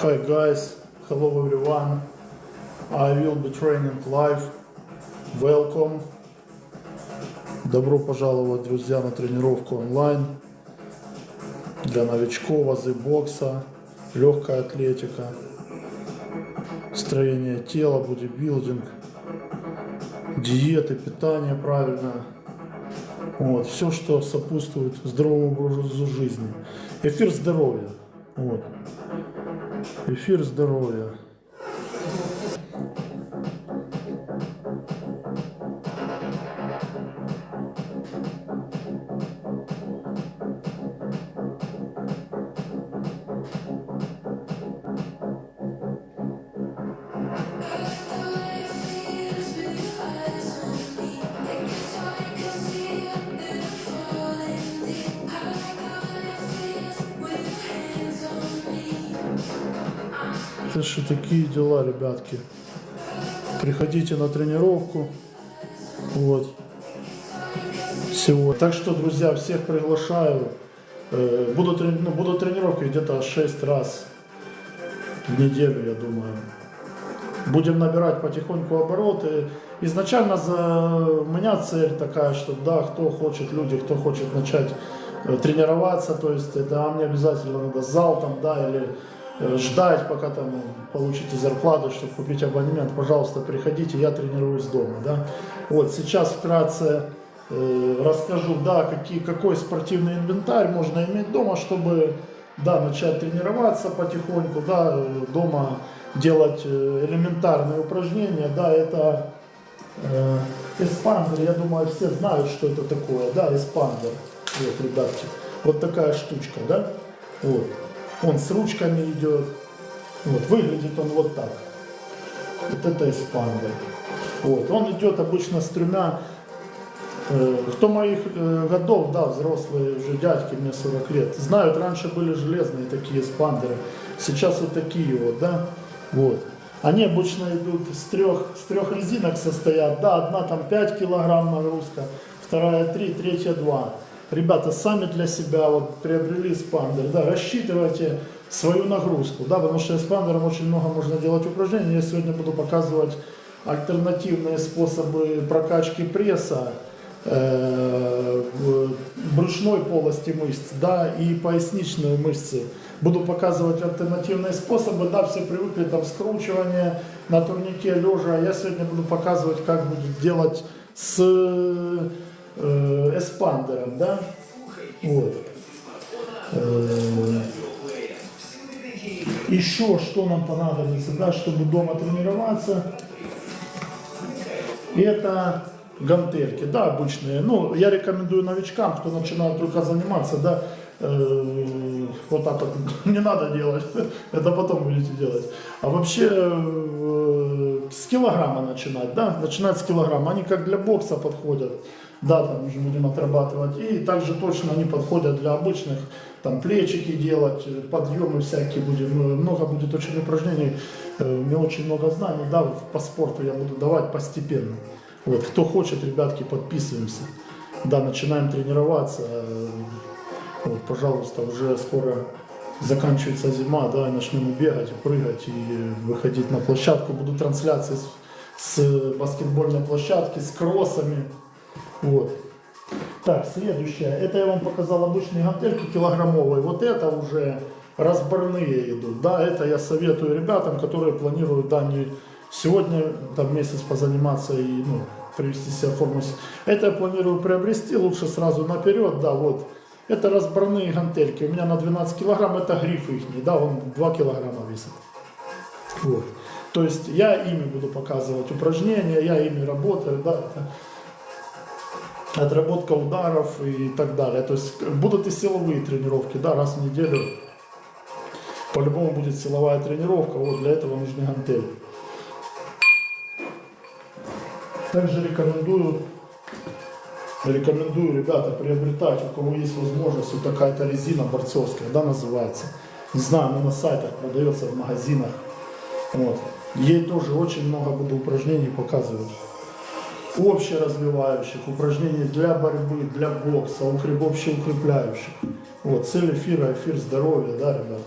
Hi guys, hello everyone. I will be training live. Welcome. Добро пожаловать, друзья, на тренировку онлайн для новичков, азы бокса, легкая атлетика, строение тела, бодибилдинг, диеты, питание правильное. Вот, все, что сопутствует здоровому образу жизни. Эфир здоровья. Вот. Эфир здоровья. Это же такие дела, ребятки. Приходите на тренировку. Вот. Сегодня. Так что, друзья, всех приглашаю. Буду тренировки где-то 6 раз в неделю, я думаю. Будем набирать потихоньку обороты. Изначально у меня цель такая, что да, кто хочет, люди, кто хочет начать тренироваться, то есть это не обязательно надо зал там, да, или ждать, пока там получите зарплату, чтобы купить абонемент, пожалуйста, приходите, я тренируюсь дома, да. Вот, сейчас вкратце расскажу, да, какой спортивный инвентарь можно иметь дома, чтобы, да, начать тренироваться потихоньку, да, дома делать элементарные упражнения, да, это эспандер, я думаю, все знают, что это такое, да, эспандер, вот, ребятки, вот такая штучка, да, вот. Он с ручками идет. Вот, выглядит он вот так. Вот это эспандер. Вот, он идет обычно с тремя. Кто моих годов, да, взрослые уже дядьки, мне 40 лет, знают, раньше были железные такие эспандеры. Сейчас вот такие вот, да. Вот. Они обычно идут с трех резинок состоят. Да, одна там 5 килограмм нагрузка, вторая 3, третья 2. Ребята, сами для себя вот приобрели эспандер, да, рассчитывайте свою нагрузку, да, потому что эспандером очень много можно делать упражнений. Я сегодня буду показывать альтернативные способы прокачки пресса, брюшной полости мышц, да, и поясничные мышцы. Буду показывать альтернативные способы, да, все привыкли там скручивание на турнике лежа, а я сегодня буду показывать, как будет делать с эспандером, да, вот. Еще что нам понадобится, да, чтобы дома тренироваться, это гантельки, да, обычные, ну, я рекомендую новичкам, кто начинает только заниматься, да, вот так вот не надо делать, это потом будете делать, а вообще с килограмма начинать, да, начинать с килограмма, они как для бокса подходят. Да, там уже будем отрабатывать. И также точно они подходят для обычных, там плечики делать, подъемы всякие будем. Много будет очень упражнений, у меня очень много знаний, да, по спорту я буду давать постепенно. Вот, кто хочет, ребятки, подписываемся. Да, начинаем тренироваться. Вот, пожалуйста, уже скоро заканчивается зима, да, и начнем бегать, прыгать и выходить на площадку. Будут трансляции с баскетбольной площадки, с кроссами. Вот. Так, следующее. Это я вам показал обычные гантельки килограммовые. Вот это уже разборные идут. Да, это я советую ребятам, которые планируют, да, не сегодня там месяц позаниматься и, ну, привести себя в форму. Это я планирую приобрести, лучше сразу наперед, да, вот. Это разборные гантельки. У меня на 12 килограмм, это гриф их, да, он 2 килограмма весит. Вот. То есть я ими буду показывать упражнения, я ими работаю, да, это отработка ударов и так далее. То есть будут и силовые тренировки, да, раз в неделю. По-любому будет силовая тренировка, вот для этого нужны гантели. Также рекомендую, ребята, приобретать, у кого есть возможность, вот такая-то резина борцовская, да, называется. Не знаю, она на сайтах продается, в магазинах. Вот. Ей тоже очень много буду упражнений показывать. Общеразвивающих, упражнений для борьбы, для бокса, общеукрепляющих. Вот, цель эфира, эфир здоровья, да, ребята.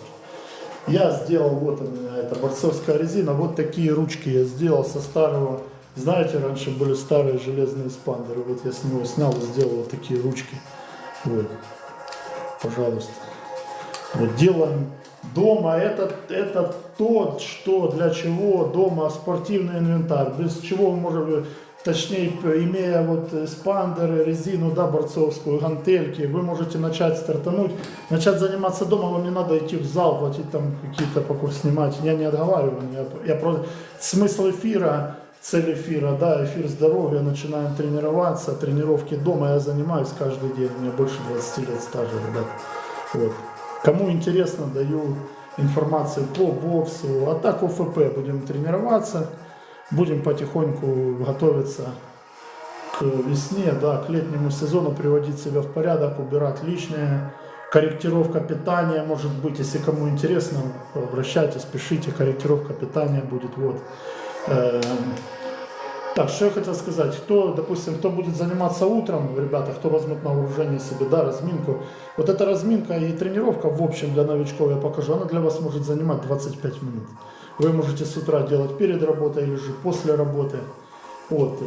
Я сделал, вот у меня эта борцовская резина, вот такие ручки я сделал со старого. Знаете, раньше были старые железные спандеры, вот я с него снял и сделал вот такие ручки. Вот, пожалуйста. Вот делаем дома, это то, что для чего дома спортивный инвентарь, без чего мы можем, точнее, имея вот спандеры, резину, да, борцовскую, гантельки, вы можете начать стартануть, начать заниматься дома, вам не надо идти в зал, платить там какие-то покупки, снимать, я не отговариваю, я просто, смысл эфира, цель эфира, да, эфир здоровья, начинаем тренироваться, тренировки дома я занимаюсь каждый день, у меня больше 20 лет стажа, ребят, вот. Кому интересно, даю информацию по боксу, а так ОФП будем тренироваться, будем потихоньку готовиться к весне, да, к летнему сезону, приводить себя в порядок, убирать лишнее, корректировка питания может быть, если кому интересно, обращайтесь, пишите, корректировка питания будет, вот. Так, что я хотел сказать, кто, допустим, кто будет заниматься утром, ребята, кто возьмет на вооружение себе, да, разминку, вот эта разминка и тренировка, в общем, для новичков я покажу, она для вас может занимать 25 минут. Вы можете с утра делать перед работой или же после работы. Вот.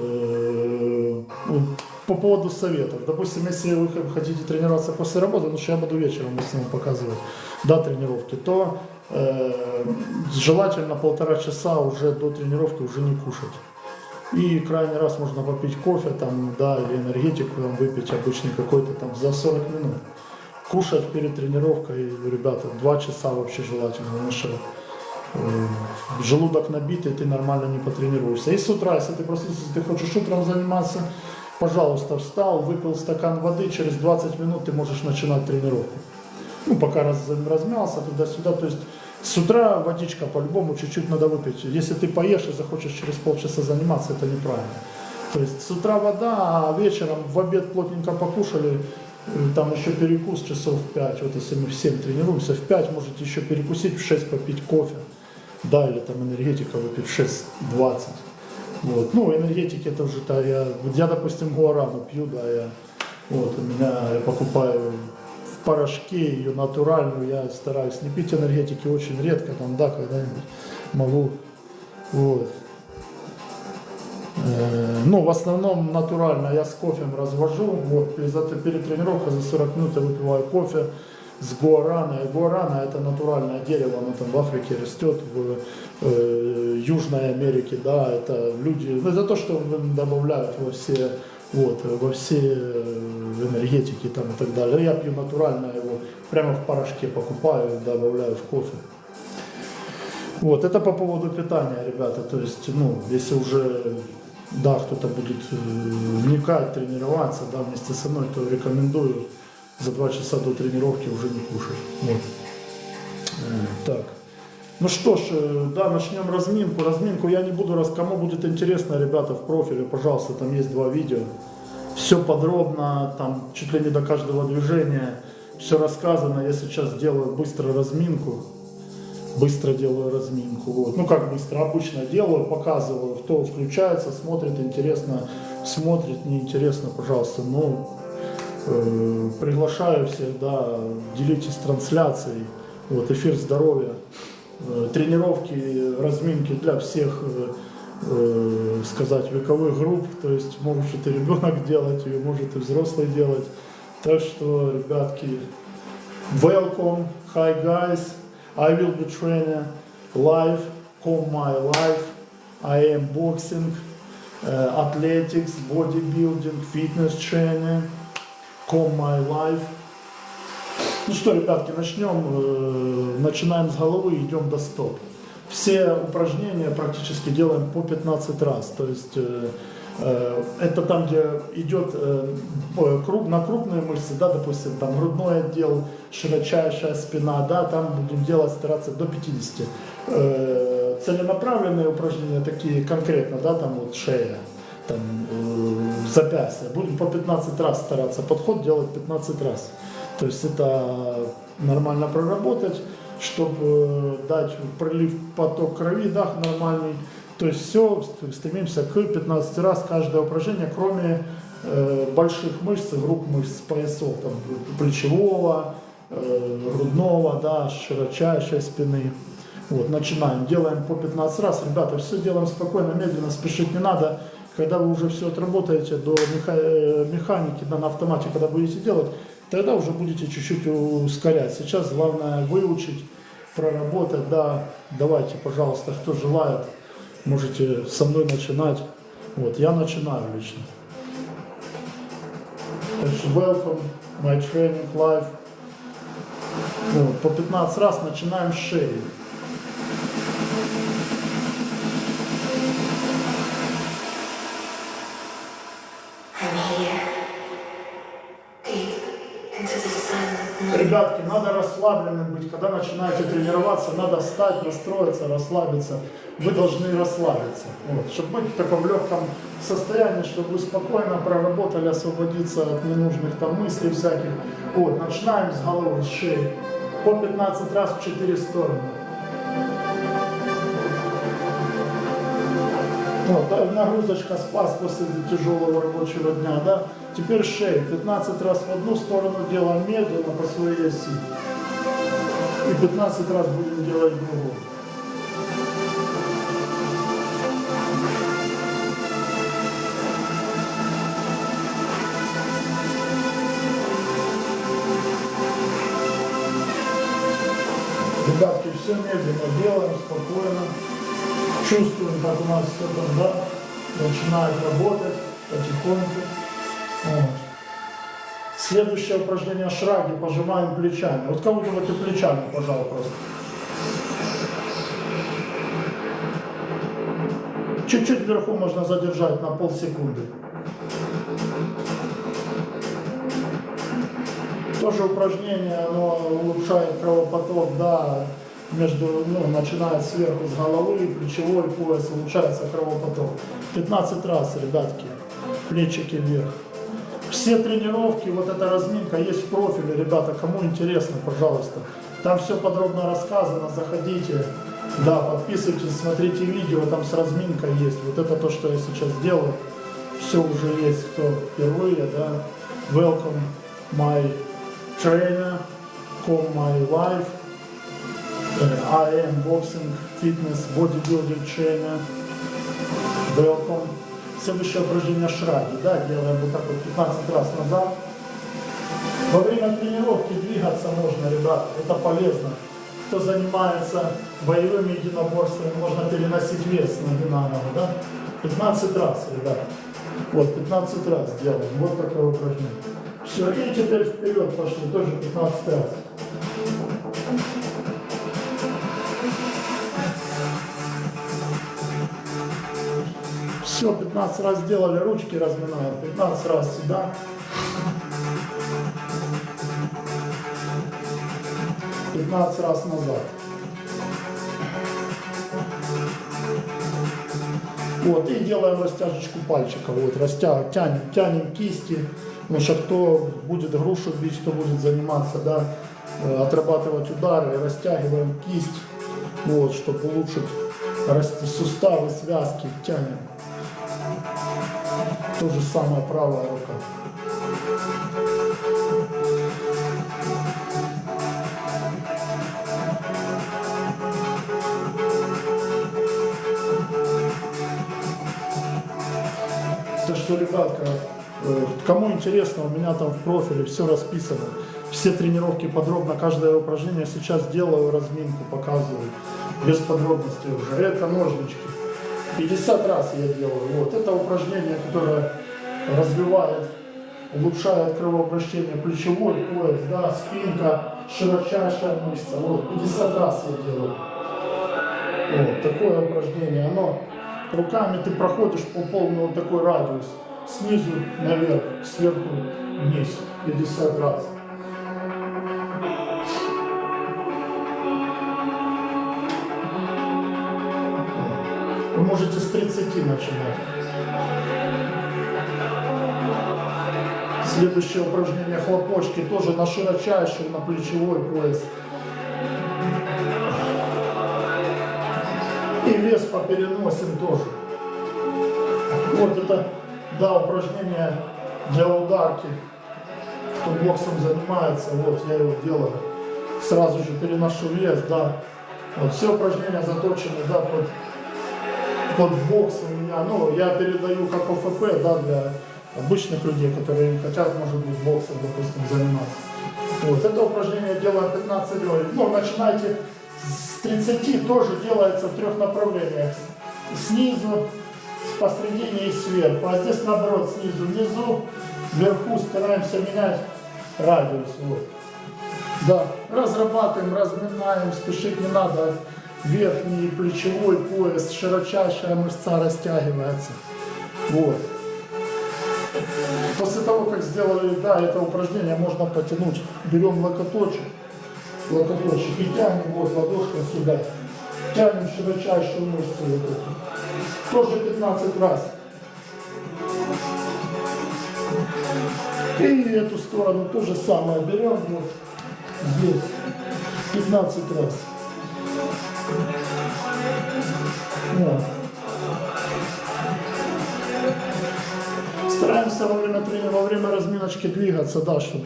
По поводу советов. Допустим, если вы хотите тренироваться после работы, ну что я буду вечером в основном показывать, да, тренировки, то желательно 1,5 часа уже до тренировки уже не кушать. И крайний раз можно попить кофе, там, да, или энергетику там, выпить обычный какой-то там за 40 минут. Кушать перед тренировкой, ребята, 2 часа вообще желательно, потому что желудок набитый, ты нормально не потренируешься. И с утра, если ты проснулся, если ты хочешь утром заниматься, пожалуйста, встал, выпил стакан воды, через 20 минут ты можешь начинать тренировку. Ну, пока размялся туда-сюда, то есть с утра водичка по-любому чуть-чуть надо выпить. Если ты поешь и захочешь через полчаса заниматься, это неправильно. То есть с утра вода, а вечером в обед плотненько покушали, там еще перекус часов в 5. Вот если мы в 7 тренируемся, в 5 можете еще перекусить, в 6 попить кофе. Да, или там энергетика выпить в 6:20. Вот. Ну, энергетики это уже-то я, допустим, гуарану пью, да, я покупаю в порошке ее натуральную, я стараюсь не пить энергетики очень редко, там, да, когда-нибудь могу, вот. Ну, в основном натурально я с кофе развожу, вот, перед тренировкой за 40 минут я выпиваю кофе с гуарана. Гуарана это натуральное дерево, оно там в Африке растет, в Южной Америке, да, это люди, это то, что добавляют во все энергетики там и так далее. Я пью натурально его, прямо в порошке покупаю, добавляю в кофе. Вот, это по поводу питания, ребята, то есть, ну, если уже, да, кто-то будет вникать, тренироваться, да, вместе со мной, то рекомендую за 2 часа до тренировки уже не кушать. Вот. Так. Ну что ж, да, начнем разминку. Разминку я не буду, кому будет интересно, ребята, в профиле, пожалуйста, там есть 2 видео. Все подробно, там чуть ли не до каждого движения, все рассказано. Я сейчас делаю быстро разминку. Быстро делаю разминку. Вот. Ну как быстро, обычно делаю, показываю, кто включается, смотрит, интересно, смотрит, неинтересно, пожалуйста. Ну, приглашаю всех, да, делитесь трансляцией. Вот, эфир здоровья. Тренировки, разминки для всех, сказать, вековых групп, то есть может и ребенок делать, и может и взрослый делать. Так что, ребятки, welcome, hi guys, I will be training live, come my life, I am boxing, athletics, bodybuilding, fitness training, come my life. Ну что, ребятки, начинаем с головы, идем до стоп. Все упражнения практически делаем по 15 раз. То есть это там, где идет на крупные мышцы, да, допустим, там грудной отдел, широчайшая спина, да, там будем делать, стараться до 50. Целенаправленные упражнения такие конкретно, да, там вот шея, там запястье. Будем по 15 раз стараться, подход делать 15 раз. То есть это нормально проработать, чтобы дать прилив, поток крови, да, нормальный. То есть все, стремимся к 15 раз каждое упражнение, кроме больших мышц, групп мышц, поясов, там, плечевого, грудного, да, широчайшей спины. Вот, начинаем, делаем по 15 раз. Ребята, все делаем спокойно, медленно, спешить не надо. Когда вы уже все отработаете до механики, да, на автомате, когда будете делать, тогда уже будете чуть-чуть ускорять. Сейчас главное выучить, проработать, да. Давайте, пожалуйста, кто желает, можете со мной начинать. Вот, я начинаю лично. Welcome, my training live. Вот, по 15 раз начинаем с шеи. Ребятки, надо расслабленным быть. Когда начинаете тренироваться, надо встать, настроиться, расслабиться. Вы должны расслабиться. Вот, чтобы быть в таком легком состоянии, чтобы вы спокойно проработали, освободиться от ненужных там мыслей всяких. Вот, начинаем с головы, с шеи. По 15 раз в 4 стороны. Вот, да, нагрузочка спас после тяжелого рабочего дня, да. Теперь шею. 15 раз в одну сторону делаем медленно по своей оси. И 15 раз будем делать другую. Ребятки, все медленно делаем, спокойно. Чувствуем, как у нас все там, да, начинает работать потихоньку. Вот. Следующее упражнение шраги, пожимаем плечами. Вот кому-то вот и плечами, пожалуй, просто. Чуть-чуть вверху можно задержать на полсекунды. Тоже упражнение, оно улучшает кровопоток, да, начинает сверху с головы, плечевой пояс, улучшается кровопоток. 15 раз, ребятки, плечики вверх. Все тренировки, вот эта разминка есть в профиле, ребята, кому интересно, пожалуйста. Там все подробно рассказано, заходите, да, подписывайтесь, смотрите видео, там с разминкой есть. Вот это то, что я сейчас делаю. Все уже есть, кто впервые, да. Welcome, my trainer, come my life. I am boxing, fitness, bodybuilding trainer. Welcome. Следующее упражнение шраги, да, делаем вот так вот 15 раз назад. Во время тренировки двигаться можно, ребята, это полезно. Кто занимается боевыми единоборствами, можно переносить вес на ногу, да. 15 раз, ребята. Вот, 15 раз делаем, вот такое упражнение. Все, и теперь вперед пошли, тоже 15 раз. Все, 15 раз сделали, ручки разминаем, 15 раз сюда. 15 раз назад. Вот, и делаем растяжечку пальчиков. Вот, тянем кисти. Потому что кто будет грушу бить, кто будет заниматься, да, отрабатывать удары, растягиваем кисть, вот, чтобы улучшить суставы, связки, тянем. То же самое правая рука. Так что, ребятка, кому интересно, у меня там в профиле все расписано. Все тренировки подробно, каждое упражнение сейчас делаю, разминку показываю. Без подробностей уже. Это ножнички. 50 раз я делаю. Вот. Это упражнение, которое развивает, улучшает кровообращение, плечевой пояс, да, спинка, широчайшая мышца. Вот. 50 раз я делаю. Вот. Такое упражнение. Оно руками ты проходишь по полному вот такой радиус. Снизу наверх, сверху вниз. 50 раз. Вы можете с 30 начинать. Следующее упражнение хлопочки тоже на широчайший, на плечевой пояс. И вес попереносим тоже. Вот это, да, упражнение для ударки. кто боксом занимается, вот я его делаю. Сразу же переношу вес, да. Вот все упражнения заточены, да, под бокс у меня. Ну, я передаю как ОФП, да, для обычных людей, которые хотят, может быть, боксом, допустим, заниматься. Вот, это упражнение делаю 15 раз. Ну, начинайте с 30, тоже делается в 3 направлениях. Снизу, посредине и сверху. А здесь наоборот, снизу, внизу, вверху стараемся менять радиус. Вот. Да, разрабатываем, разминаем, спешить не надо. Верхний плечевой пояс, широчайшая мышца растягивается. Вот. После того, как сделали, да, это упражнение, можно потянуть. Берем локоточек и тянем вот ладошкой сюда. Тянем широчайшую мышцу вот эту. Тоже 15 раз. И эту сторону то же самое берем вот здесь 15 раз. Вот. Стараемся во время разминочки двигаться, да, чтобы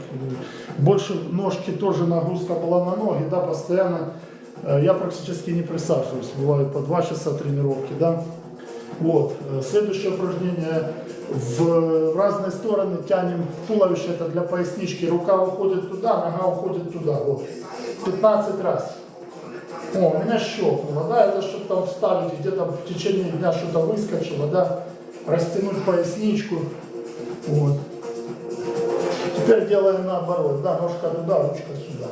больше ножки тоже нагрузка была на ноги, да, постоянно. Я практически не присаживаюсь, бывает по 2 часа тренировки, да. Вот. Следующее упражнение в разные стороны тянем туловище, это для пояснички, рука уходит туда, нога уходит туда, вот. 15 раз. О, у меня щелкнуло, да, это чтобы там вставить, где-то в течение дня что-то выскочило, да, растянуть поясничку, вот. Теперь делаем наоборот, да, ножка туда, ручка сюда.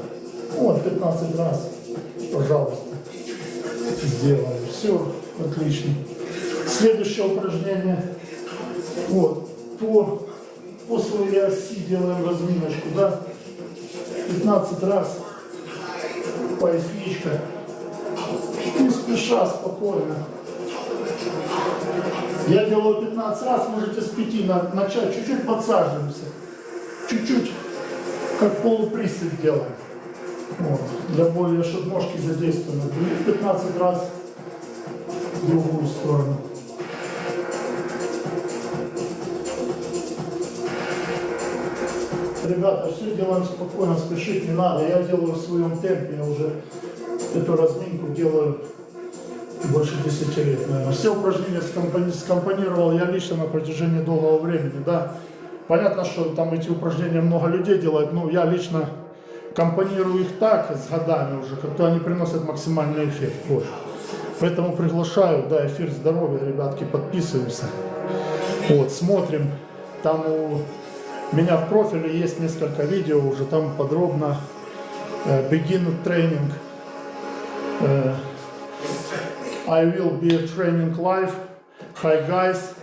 Вот, 15 раз, пожалуйста, сделаем, все, отлично. Следующее упражнение, вот, по своей оси делаем разминочку, да, 15 раз, поясничка. Не спеша, спокойно. Я делаю 15 раз, можете с 5 начать, чуть-чуть подсаживаемся. Чуть-чуть, как полуприсед делаем. Вот. Для более, чтобы ножки задействованы. И 15 раз в другую сторону. Ребята, все делаем спокойно, спешить не надо. Я делаю в своем темпе, я уже эту разминку делаю больше 10 лет, наверное. Все упражнения скомпонировал я лично на протяжении долгого времени, да. Понятно, что там эти упражнения много людей делают, но я лично компонирую их так с годами уже, когда они приносят максимальный эффект. Вот. Поэтому приглашаю, да, эфир здоровья, ребятки, подписываемся. Вот, смотрим. Там у меня в профиле есть несколько видео, уже там подробно. Beginner training. I will be training live. Hi guys,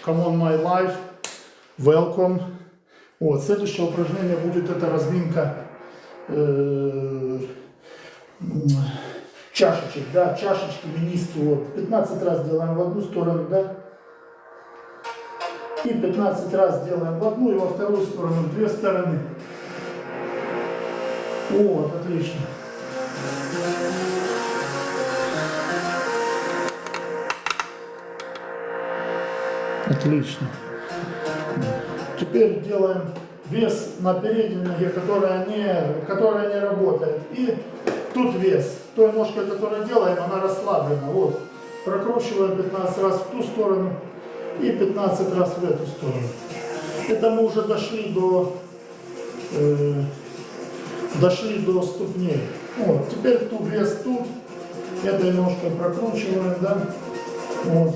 come on my live. Welcome. Вот, следующее упражнение будет это разминка чашечек, да, чашечки, мениски, вот. 15 раз делаем в одну сторону, да. И 15 раз делаем в одну и во вторую сторону, в 2 стороны. Вот, отлично. Отлично. Теперь делаем вес на передней ноге, которая не работает. И тут вес. Той ножкой, которую делаем, она расслаблена. Вот. Прокручиваем 15 раз в ту сторону и 15 раз в эту сторону. Это мы уже дошли до ступней. Вот. Теперь тут вес тут. Этой ножкой прокручиваем, да. Вот.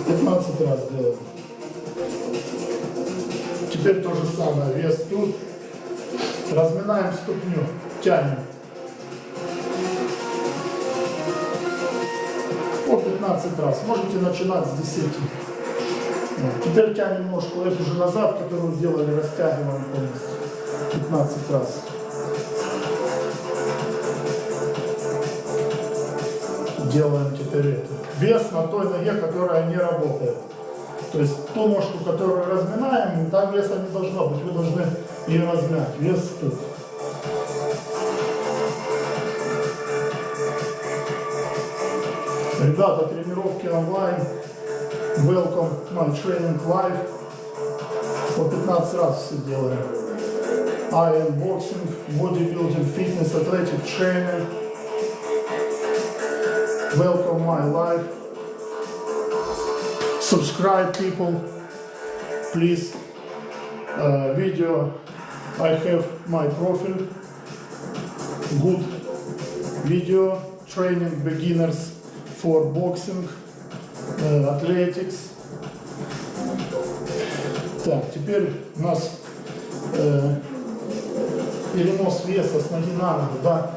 15 раз делаем. Теперь то же самое, вес тут. Разминаем ступню, тянем. По 15 раз. Можете начинать с 10. Вот. Теперь тянем ножку эту же назад, которую делали, растягиваем полностью. 15 раз. Делаем теперь это. Вес на той ноге, которая не работает. То есть ту ножку, которую разминаем, там веса не должно быть. Вы должны ее размять. Вес тут. Ребята, тренировки онлайн. Welcome my training live. По 15 раз все делаем. Iron boxing, bodybuilding, fitness, athletic trainer. Welcome my life. Subscribe people, please. Video, I have my profile. Good video, training beginners for boxing, athletics. Так, теперь у нас перенос веса с ноги на ногу, да?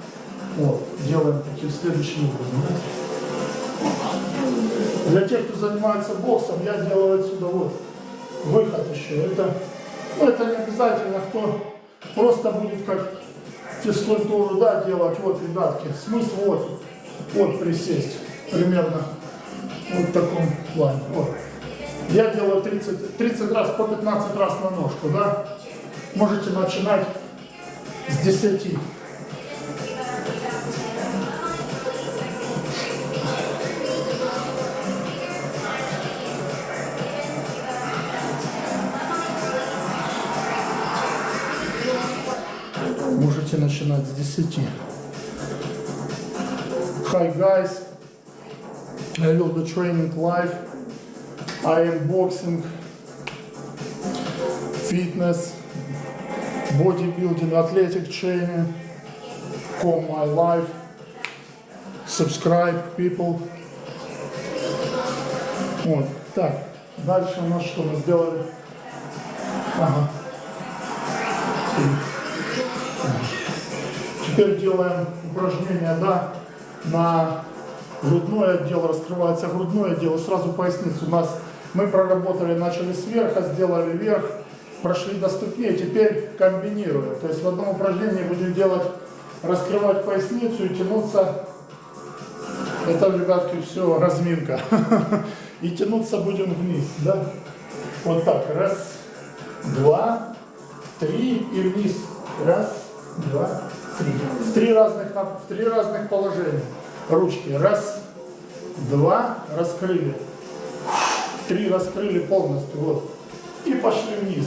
Вот, делаем таким следующим образом. Для тех, кто занимается боксом, я делаю отсюда вот выход еще. Это не обязательно, кто просто будет как физкультуру, да, делать. Вот, ребятки, смысл вот присесть примерно вот в таком плане. Вот. Я делаю 30 раз по 15 раз на ножку, да? Можете начинать с 10. Можете начинать с 10. Hi guys, I will be training live. I am boxing, fitness, bodybuilding, athletic training. Come my life. Subscribe people. Вот, так. Дальше у нас что мы сделали? Ага. Теперь делаем упражнения, да, на грудной отдел, раскрывается грудной отдел, сразу поясницу. У нас мы проработали, начали сверху, сделали вверх, прошли до ступней, теперь комбинируем. То есть в одном упражнении будем делать, раскрывать поясницу и тянуться. Это, ребятки, все разминка. И тянуться будем вниз, да? Вот так, раз, два, три и вниз. Раз, два, три. В три разных положения. Ручки. Раз, два, раскрыли. Три раскрыли полностью. Вот. И пошли вниз.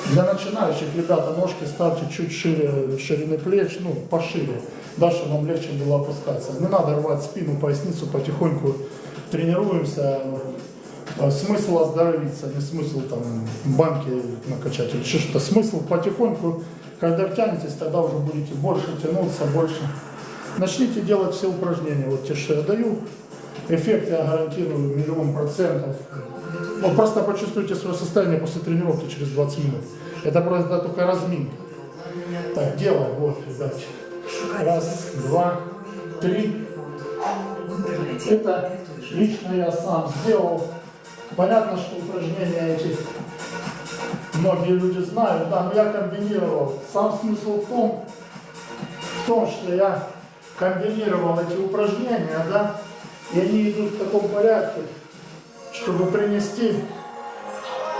Для начинающих, ребята, ножки ставьте чуть шире ширины плеч, ну, пошире. Да, чтобы вам легче было опускаться. Не надо рвать спину, поясницу, потихоньку тренируемся. Смысл оздоровиться, не смысл там банки накачать или что-то. Смысл потихоньку, когда втянетесь, тогда уже будете больше тянуться, больше. Начните делать все упражнения, вот те, что я даю. Эффект я гарантирую 100%. Вот просто почувствуйте свое состояние после тренировки через 20 минут. Это просто только разминка. Так, делаем, вот, ребята. Раз, два, три. Это лично я сам сделал. Понятно, что упражнения эти многие люди знают, да, но я комбинировал. Сам смысл в том, что я комбинировал эти упражнения, да, и они идут в таком порядке, чтобы принести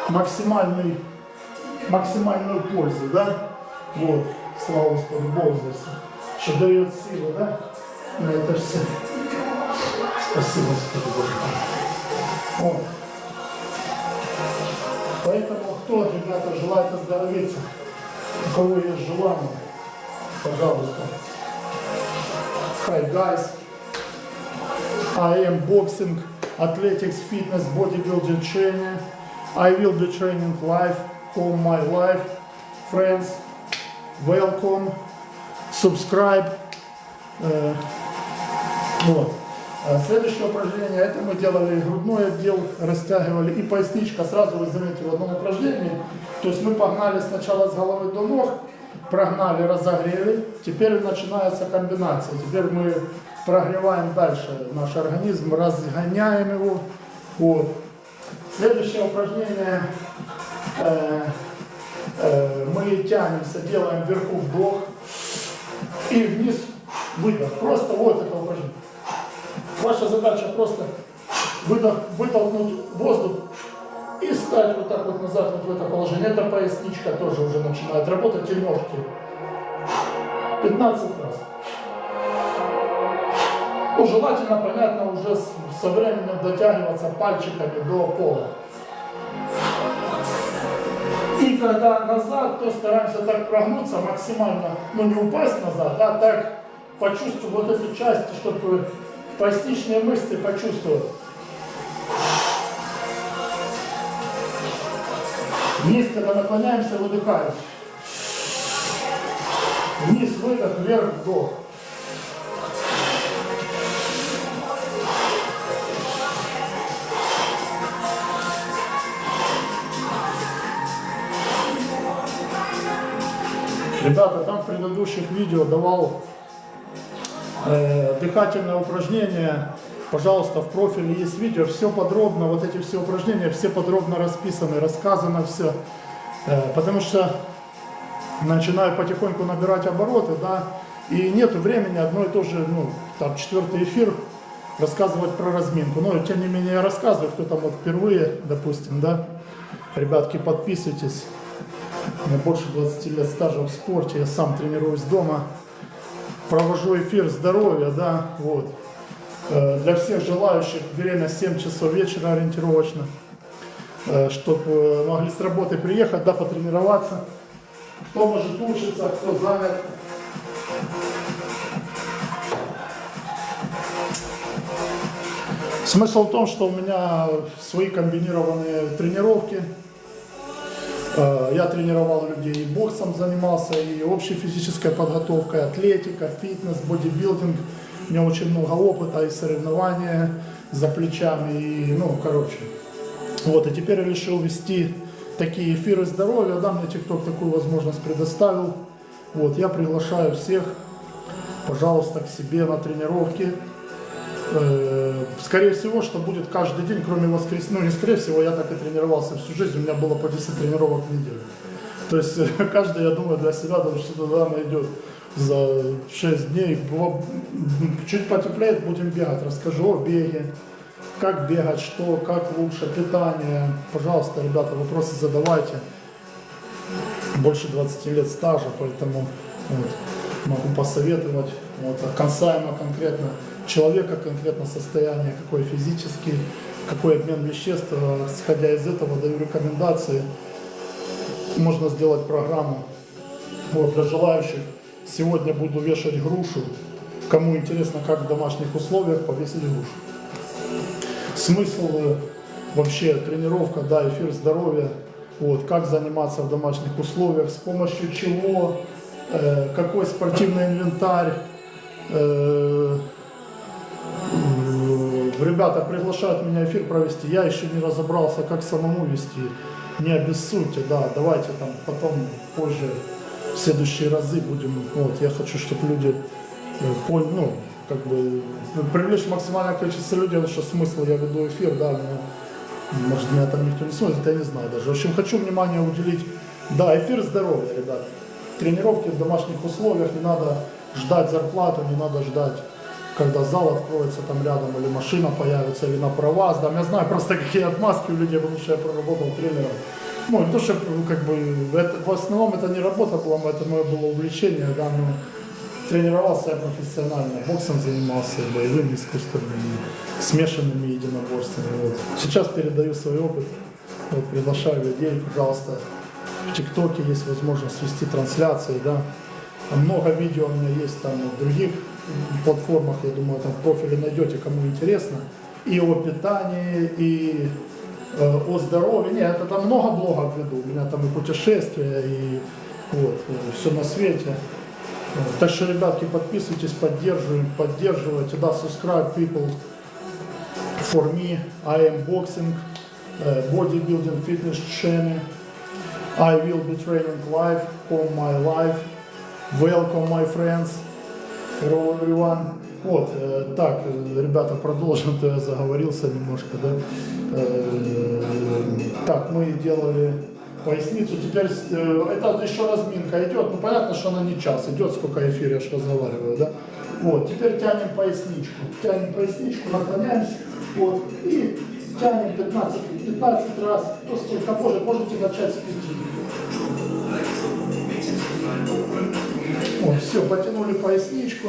максимальную пользу, да. Вот, слава Господу Богу за все, что дает силу, да, на это все. Спасибо, Господи Боже. Вот. Поэтому, кто, ребята, желает оздоровиться, у кого есть желание, пожалуйста. Hi guys, I am boxing, athletics, fitness, bodybuilding trainer. I will be training live all my life. Friends, welcome, subscribe. Вот. Следующее упражнение, это мы делали грудной отдел, растягивали и поясничка, сразу вы заметили в одном упражнении. То есть мы погнали сначала с головы до ног, прогнали, разогрели, теперь начинается комбинация. Теперь мы прогреваем дальше наш организм, разгоняем его. Вот. Следующее упражнение, мы тянемся, делаем вверху вдох и вниз выдох. Просто вот это упражнение. Ваша задача просто вытолкнуть воздух и стать вот так вот назад, вот в это положение. Эта поясничка тоже уже начинает работать, и ножки. 15 раз. Ну, желательно, понятно, уже со временем дотягиваться пальчиками до пола. когда назад, то стараемся так прогнуться максимально, ну не упасть назад, а так почувствовать вот эту часть, чтобы поясничные мышцы почувствовать. Вниз, когда наклоняемся, выдыхаем. Вниз, выдох, вверх, вдох. Ребята, там в предыдущих видео давал дыхательное упражнение. Пожалуйста, в профиле есть видео, все подробно, вот эти все упражнения, все подробно расписаны, рассказано все. Потому что начинаю потихоньку набирать обороты, да, и нет времени одно и то же, ну, там, 4-й эфир, рассказывать про разминку. Но, тем не менее, я рассказываю, кто там вот впервые, допустим, да. Ребятки, подписывайтесь. У меня больше 20 лет стажа в спорте, я сам тренируюсь дома. Провожу эфир здоровья, да, вот. Для всех желающих время 7 часов вечера ориентировочно, чтобы могли с работы приехать, да, потренироваться. Кто может учиться, кто занят. Смысл в том, что у меня свои комбинированные тренировки. Я тренировал людей, и боксом занимался, и общей физической подготовкой, атлетика, фитнес, бодибилдинг. У меня очень много опыта и соревнования за плечами, и, ну, короче. Вот, и теперь я решил вести такие эфиры здоровья, да, мне TikTok такую возможность предоставил. Вот, я приглашаю всех, пожалуйста, к себе на тренировки. Скорее всего, что будет каждый день, кроме воскресенья. Ну, не скорее всего, я так и тренировался всю жизнь, у меня было по 10 тренировок в неделю. То есть каждый, я думаю, для себя что-то да, найдет за 6 дней. Чуть потеплеет, будем бегать. Расскажу о беге, как бегать, что, как лучше, питание. Пожалуйста, ребята, вопросы задавайте. Больше 20 лет стажа, поэтому вот, могу посоветовать. Вот, касаемо конкретно человека, конкретно состояние, какой физический, какой обмен веществ. Исходя из этого, даю рекомендации. Можно сделать программу. Вот, для желающих. Сегодня буду вешать грушу. Кому интересно, как в домашних условиях повесить грушу. Смысл вообще тренировка, да, эфир здоровья. Вот, как заниматься в домашних условиях, с помощью чего, какой спортивный инвентарь. Ребята приглашают меня эфир провести. Я еще не разобрался, как самому вести. Не обессудьте, да, давайте там потом позже. В следующие разы будем, вот, я хочу, чтобы люди, ну, как бы, привлечь максимальное количество людей, потому что смысл, я веду эфир, да, но, может, меня там никто не смотрит, я не знаю даже. В общем, хочу внимание уделить, да, эфир здоровья, ребят, тренировки в домашних условиях, не надо ждать зарплату, не надо ждать, когда зал откроется там рядом, или машина появится, или на проваз, да, я знаю просто какие отмазки у людей, потому что я проработал тренером. Ну, не то, что, как бы, это, в основном это не работа была, это мое было увлечение, да, но тренировался я профессионально, боксом занимался, боевыми искусствами, смешанными единоборствами. Вот. Сейчас передаю свой опыт, вот, приглашаю людей, пожалуйста, в ТикТоке есть возможность вести трансляции, да, много видео у меня есть там на других платформах, я думаю, там в профиле найдете, кому интересно, и о питании, и о здоровье. Нет, это там много блогов веду. У меня там и путешествия, и вот, все на свете. Так что, ребятки, подписывайтесь, поддерживайте. Да, subscribe people for me. I am boxing, bodybuilding, fitness training. I will be training live on my life. Welcome, my friends. Hello, everyone. Вот, так, ребята, продолжим, то я заговорился немножко, да. Так, мы делали поясницу, теперь это еще разминка идет, ну понятно, что она не час идет, сколько эфир я ж разговариваю, да. Вот, теперь тянем поясничку, наклоняемся, вот, и тянем 15 раз, то сколько можете начать с 5. Вот, все, потянули поясничку.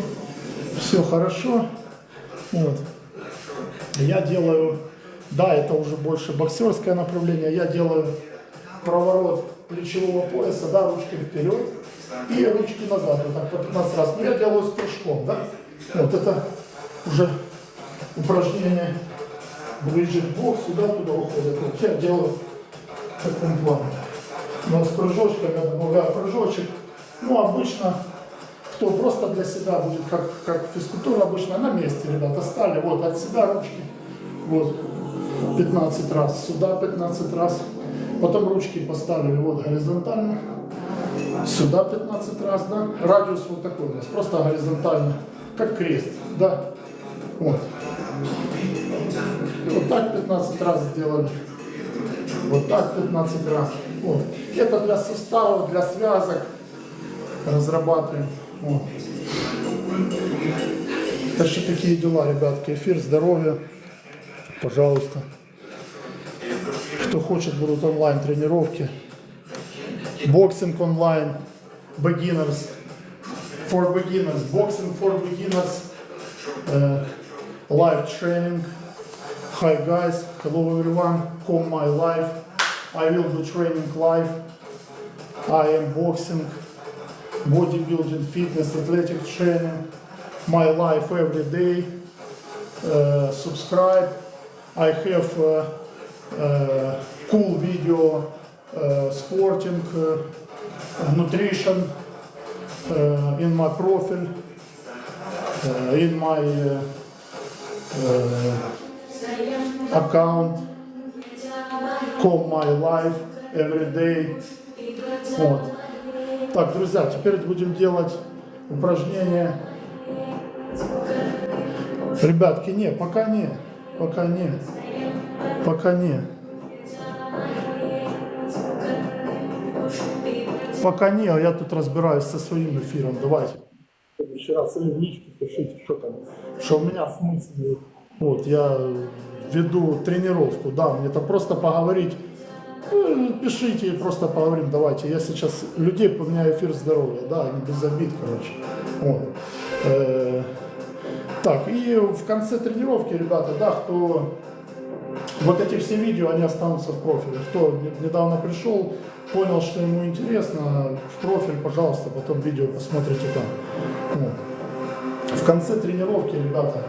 Все хорошо. Вот. Я делаю, да, это уже больше боксерское направление. Я делаю проворот плечевого пояса, да, ручки вперед и ручки назад, вот так по 15 раз. Но я делаю с прыжком, да. Вот это уже упражнение ближе к бок, сюда-туда уходит. Вот я делаю в таком плане. Но с прыжочком я добавляю прыжочек. Ну, обычно, кто просто для себя будет, как физкультура обычно, на месте, ребята, стали, вот, от себя ручки, вот, 15 раз, сюда 15 раз. Потом ручки поставили вот горизонтально, сюда 15 раз, да. Радиус вот такой у нас, просто горизонтально, как крест, да. Вот. Вот так 15 раз сделали. Вот так 15 раз. Вот. Это для суставов, для связок разрабатываем. Вот. Так что такие дела, ребятки. Эфир здоровья. Пожалуйста. Кто хочет, будут онлайн тренировки. Боксинг онлайн. Beginners. For beginners. Boxing for beginners. Live training. Hi guys. Hello everyone. Come my life. I will be training live. I am boxing, bodybuilding, fitness, athletic training. My life every day. Subscribe. I have cool video, sporting, nutrition in my profile, in my account. Come my life every day. Вот. Так, друзья, теперь будем делать упражнение. Ребятки, не, пока не. Пока не. Пока не. Пока не, а я тут разбираюсь со своим эфиром. Давайте. Вчера в личку пишите, что там. Что у меня в смысле. Вот, я веду тренировку, да, мне это просто поговорить. Пишите, просто поговорим, давайте. Я сейчас людей поменяю эфир здоровья, да, они без обид, короче. Вот. Так, и в конце тренировки, ребята, да, кто вот эти все видео, они останутся в профиле. Кто недавно пришел, понял, что ему интересно, в профиль, пожалуйста, потом видео посмотрите там. Вот. В конце тренировки, ребята,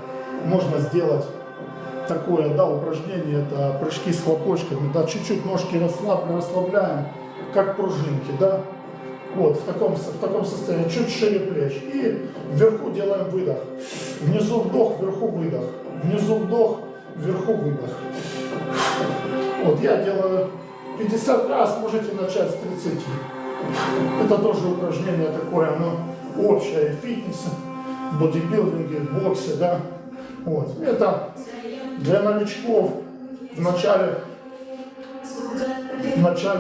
можно сделать такое, да, упражнение, это прыжки с хлопочками, да, чуть-чуть ножки расслабляем, как пружинки, да, вот, в таком состоянии, чуть шире плеч, и вверху делаем выдох, внизу вдох, вверху выдох, внизу вдох, вверху выдох. Вот, я делаю 50 раз, можете начать с 30. Это тоже упражнение такое, оно общее в фитнесе, бодибилдинге, боксе, да, вот, это для новичков в начале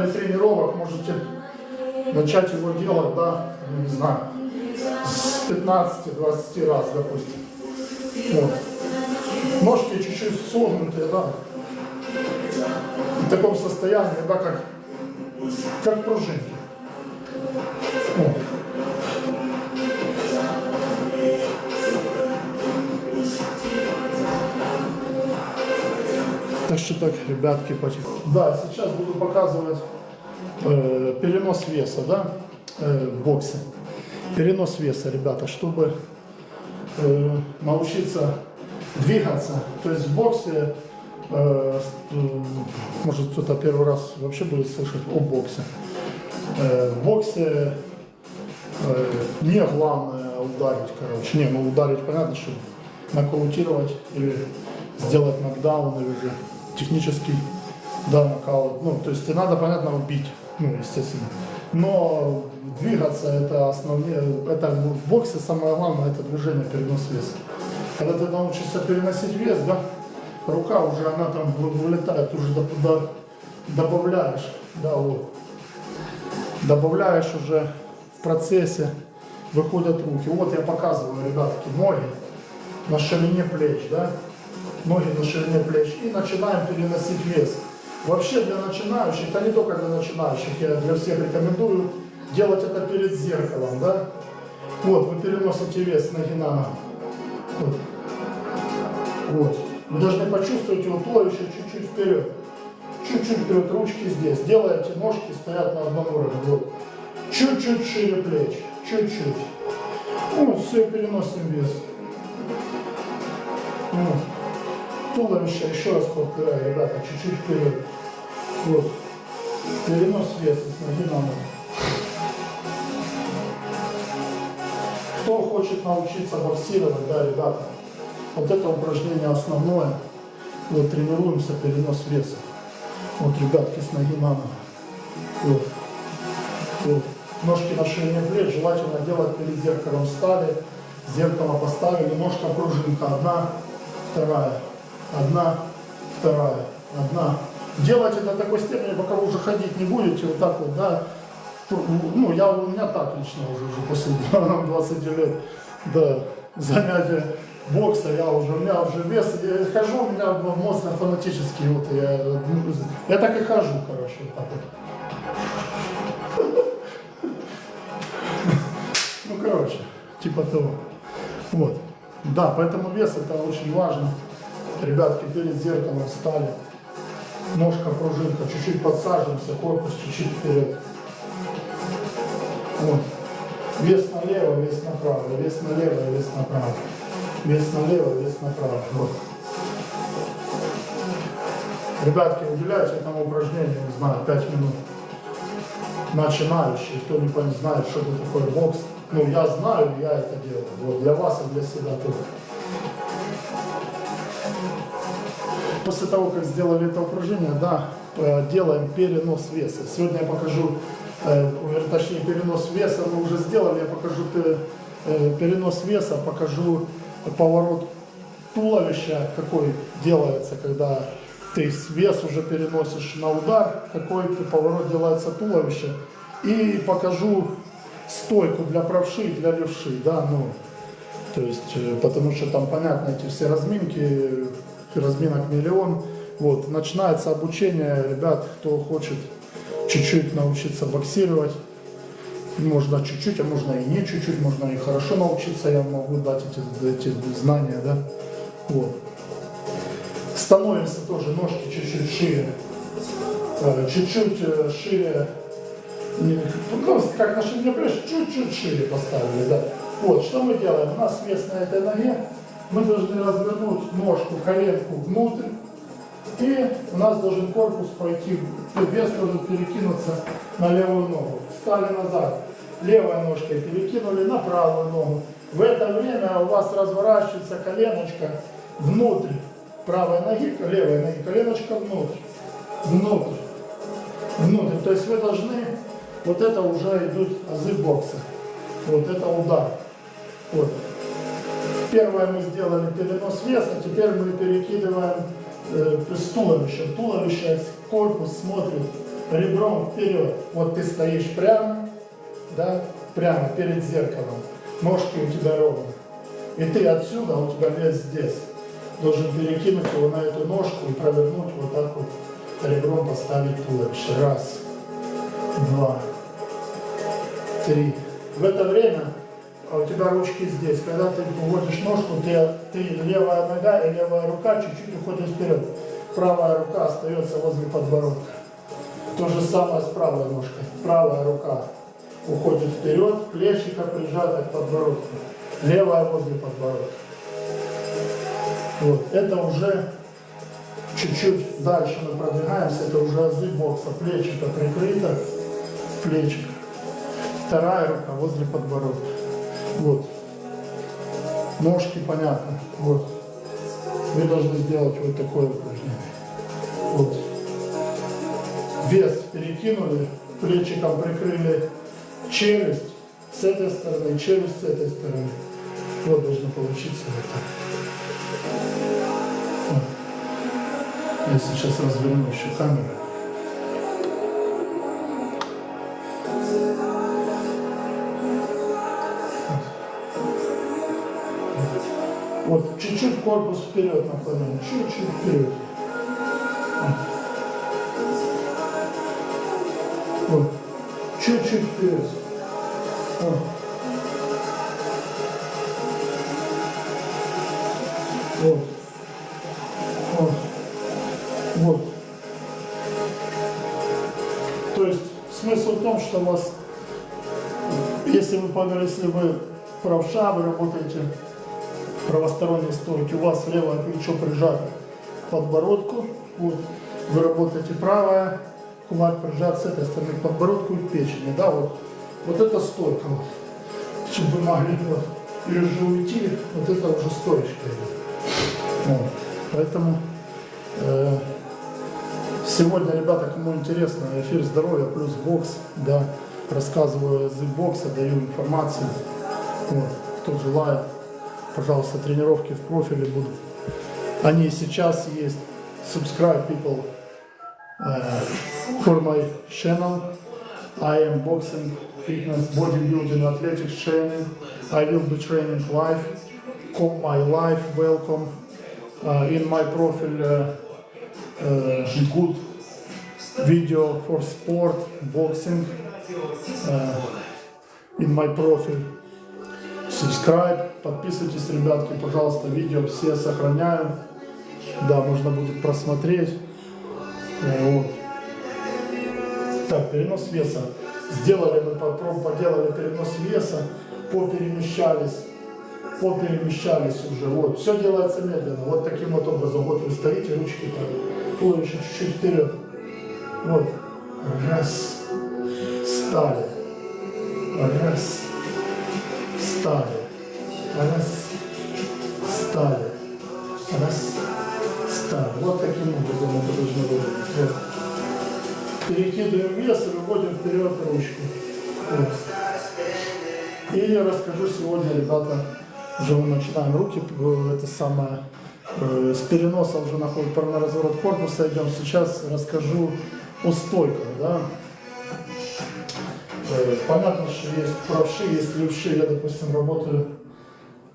тренировок можете начать его делать, да, не знаю, с 15-20 раз, допустим. Вот. Ножки чуть-чуть согнутые, да, в таком состоянии, да, как пружинки. Вот. Так что так, ребятки, потихоньку. Да, сейчас буду показывать перенос веса, да, в боксе. Перенос веса, ребята, чтобы научиться двигаться. То есть в боксе, может кто-то первый раз вообще будет слышать о боксе. В боксе не главное ударить, короче. Не, ну ударить понятно, что нокаутировать или сделать нокдаун или же технический, да, нокаут. Ну, то есть надо, понятно, убить, ну, естественно. Но двигаться это основное, это в боксе самое главное, это движение, перенос веса. Когда ты научишься переносить вес, да, рука уже, она там вылетает, уже добавляешь, да, вот. Добавляешь уже в процессе, выходят руки. Вот я показываю, ребятки, ноги на ширине плеч, да, ноги на ширине плеч, и начинаем переносить вес. Вообще для начинающих, это не только для начинающих, я для всех рекомендую делать это перед зеркалом, да. Вот, вы переносите вес с ноги на ногу. Вот. Вот. Вы должны почувствовать его туловище чуть-чуть вперед. чуть-чуть вперед, ручки здесь. Делаете, ножки стоят на одном уровне. Вот. Чуть-чуть шире плеч, чуть-чуть. Вот, все, переносим вес. Вот. Туловище, еще раз повторяю, ребята, чуть-чуть вперед. Вот. Перенос веса с ноги на ногу. Кто хочет научиться боксировать, да, ребята, вот это упражнение основное. Вот, тренируемся, перенос веса. Вот, ребятки, с ноги на ногу. Вот. Вот. Ножки на ширине плеч, желательно делать перед зеркалом. Встали, зеркало поставили, ножка пружинка, одна, вторая, одна, вторая, одна. Делать это до такой степени, пока вы уже ходить не будете, вот так вот, да. Ну, у меня так лично уже после 20 лет, да, занятия бокса, у меня уже вес, я хожу, у меня мозг фанатический, вот, я так и хожу, короче, вот так вот. Ну, короче, типа того. Вот. Да, поэтому вес это очень важно. Ребятки, перед зеркалом встали. Ножка, пружинка, чуть-чуть подсаживаемся, корпус чуть-чуть вперед. Вот. Вес налево, вес направо, вес налево, вес направо. Вес налево, вес направо. Вот. Ребятки, уделяйте этому упражнению, не знаю, 5 минут. Начинающие, кто не знает, что это такое бокс. Ну, я знаю, я это делаю. Вот, для вас и для себя тоже. После того, как сделали это упражнение, да, делаем перенос веса. Сегодня я покажу, точнее, перенос веса мы уже сделали, я покажу перенос веса, покажу поворот туловища, какой делается, когда ты вес уже переносишь на удар, какой поворот делается туловища. И покажу стойку для правши и для левши, да, ну, то есть, потому что там понятно эти все разминки, разминок миллион. Вот, начинается обучение, ребят, кто хочет чуть-чуть научиться боксировать, можно чуть-чуть, а можно и не чуть-чуть, можно и хорошо научиться, я могу дать эти знания, да, вот. Становимся тоже, ножки чуть-чуть шире, ну, как на ширине плеч, чуть-чуть шире поставили, да. Вот, что мы делаем? У нас вес на этой ноге, мы должны развернуть ножку, коленку внутрь, и у нас должен корпус пойти, вес должен перекинуться на левую ногу. Встали назад, левой ножкой перекинули на правую ногу. В это время у вас разворачивается коленочка внутрь правой ноги, левой ноги, коленочка внутрь, внутрь, внутрь. То есть вы должны, вот это уже идут азы бокса, вот это удар. Вот. Первое мы сделали перенос веса, теперь мы перекидываем с туловищем. Туловище, корпус смотрит ребром вперед. Вот ты стоишь прямо, да, прямо перед зеркалом. Ножки у тебя ровно. И ты отсюда, у тебя вес здесь. Должен перекинуть его на эту ножку и провернуть вот так вот, ребром поставить туловище. Раз, два, три. В это время у тебя ручки здесь. Когда ты уводишь ножку, ты левая нога и левая рука чуть-чуть уходит вперед. Правая рука остается возле подбородка. То же самое с правой ножкой. Правая рука уходит вперед, плечико прижато к подбородку. Левая возле подбородка. Вот. Это уже чуть-чуть дальше мы продвигаемся. Это уже азы бокса. Плечико прикрыто. Плечико. Вторая рука возле подбородка. Вот. Ножки, понятно. Вот. Вы должны сделать вот такое упражнение. Вот. Вес перекинули, плечиком прикрыли челюсть с этой стороны, челюсть с этой стороны. Вот должно получиться вот так. Вот. Я сейчас разверну еще камеру. Вот, чуть-чуть корпус вперед наклонен, чуть-чуть вперед. Вот, чуть-чуть вперед. Вот. Вот. Вот. Вот. что у вас, если вы правша, вы работаете правосторонней стойки, у вас левое плечо прижато к подбородку, вот, вы работаете правое, кулак прижат с этой стороны к подбородку и к печени, да, вот это стойка, вот, чтобы вы могли вот, или же уйти, вот это уже стоечка идет. Вот. Поэтому сегодня, ребята, кому интересно, эфир здоровья плюс бокс, да, рассказываю язык бокса, даю информацию, вот, кто желает, пожалуйста, тренировки в профиле будут. Они сейчас есть. Subscribe people for my channel. I am boxing, fitness, bodybuilding, athletics training. I will be training live. Call my life, welcome. In my profile, good video for sport, boxing. In my profile. Subscribe, подписывайтесь, ребятки, пожалуйста, видео все сохраняю. Да, можно будет просмотреть. Вот. Так, перенос веса. Сделали мы, поделали перенос веса, поперемещались уже. Вот. Все делается медленно. Вот таким вот образом. Вот вы стоите, ручки так, туловище чуть-чуть вперед. Вот. Раз. Стали. Раз. Стали. Раз. Стали. Раз. Стали. Вот таким образом это должно выглядеть. Вот. Перекидываем вес и выводим вперед ручку. Вот. И я расскажу сегодня, ребята, уже мы начинаем руки, это самое, с переноса уже на разворот корпуса идем. Сейчас расскажу о стойках, да. Понятно, что есть правши, есть левши. Я, допустим,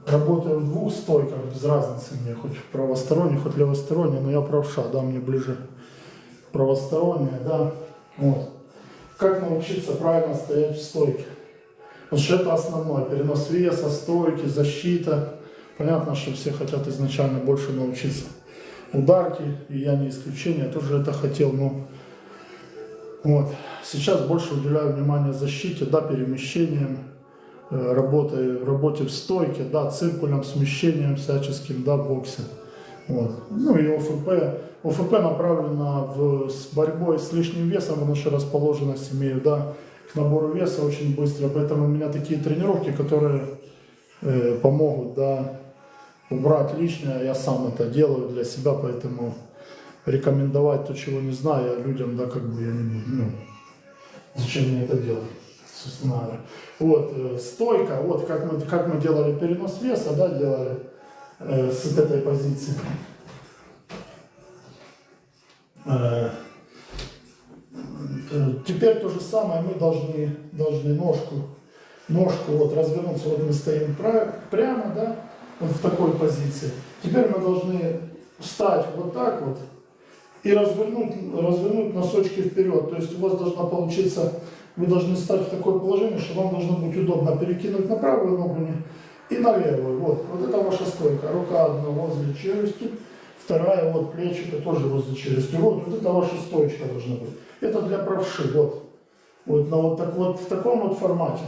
работаю в двух стойках, без разницы мне, хоть правосторонний, хоть левосторонний, но я правша, да, мне ближе правосторонняя, да. Вот. Как научиться правильно стоять в стойке? Потому что это основное. Перенос веса, стойки, защита. Понятно, что все хотят изначально больше научиться ударки, и я не исключение, я тоже это хотел, но вот. Сейчас больше уделяю внимание защите, да, перемещениям, работе в стойке, да, циркулем, смещением всяческим, да, в боксе. Вот. Ну и ОФП направлено с борьбой с лишним весом, потому что расположенность имею, да, к набору веса очень быстро, поэтому у меня такие тренировки, которые помогут, да, убрать лишнее, я сам это делаю для себя, поэтому рекомендовать то, чего не знаю, людям, да, как бы я не буду, ну, зачем мне это делать, собственно говоря. Вот, стойка, вот как мы делали перенос веса, да, делали с этой позиции. Теперь то же самое, мы должны ножку вот развернуться, вот мы стоим прямо, да, вот в такой позиции. Теперь мы должны встать вот так вот и развернуть носочки вперед. То есть у вас должна получиться, вы должны стать в такое положение, что вам должно быть удобно перекинуть на правую ногу и на левую. Вот это ваша стойка. Рука одна возле челюсти, вторая вот плечика тоже возле челюсти. Вот это ваша стоечка должна быть. Это для правши. Вот в таком вот формате.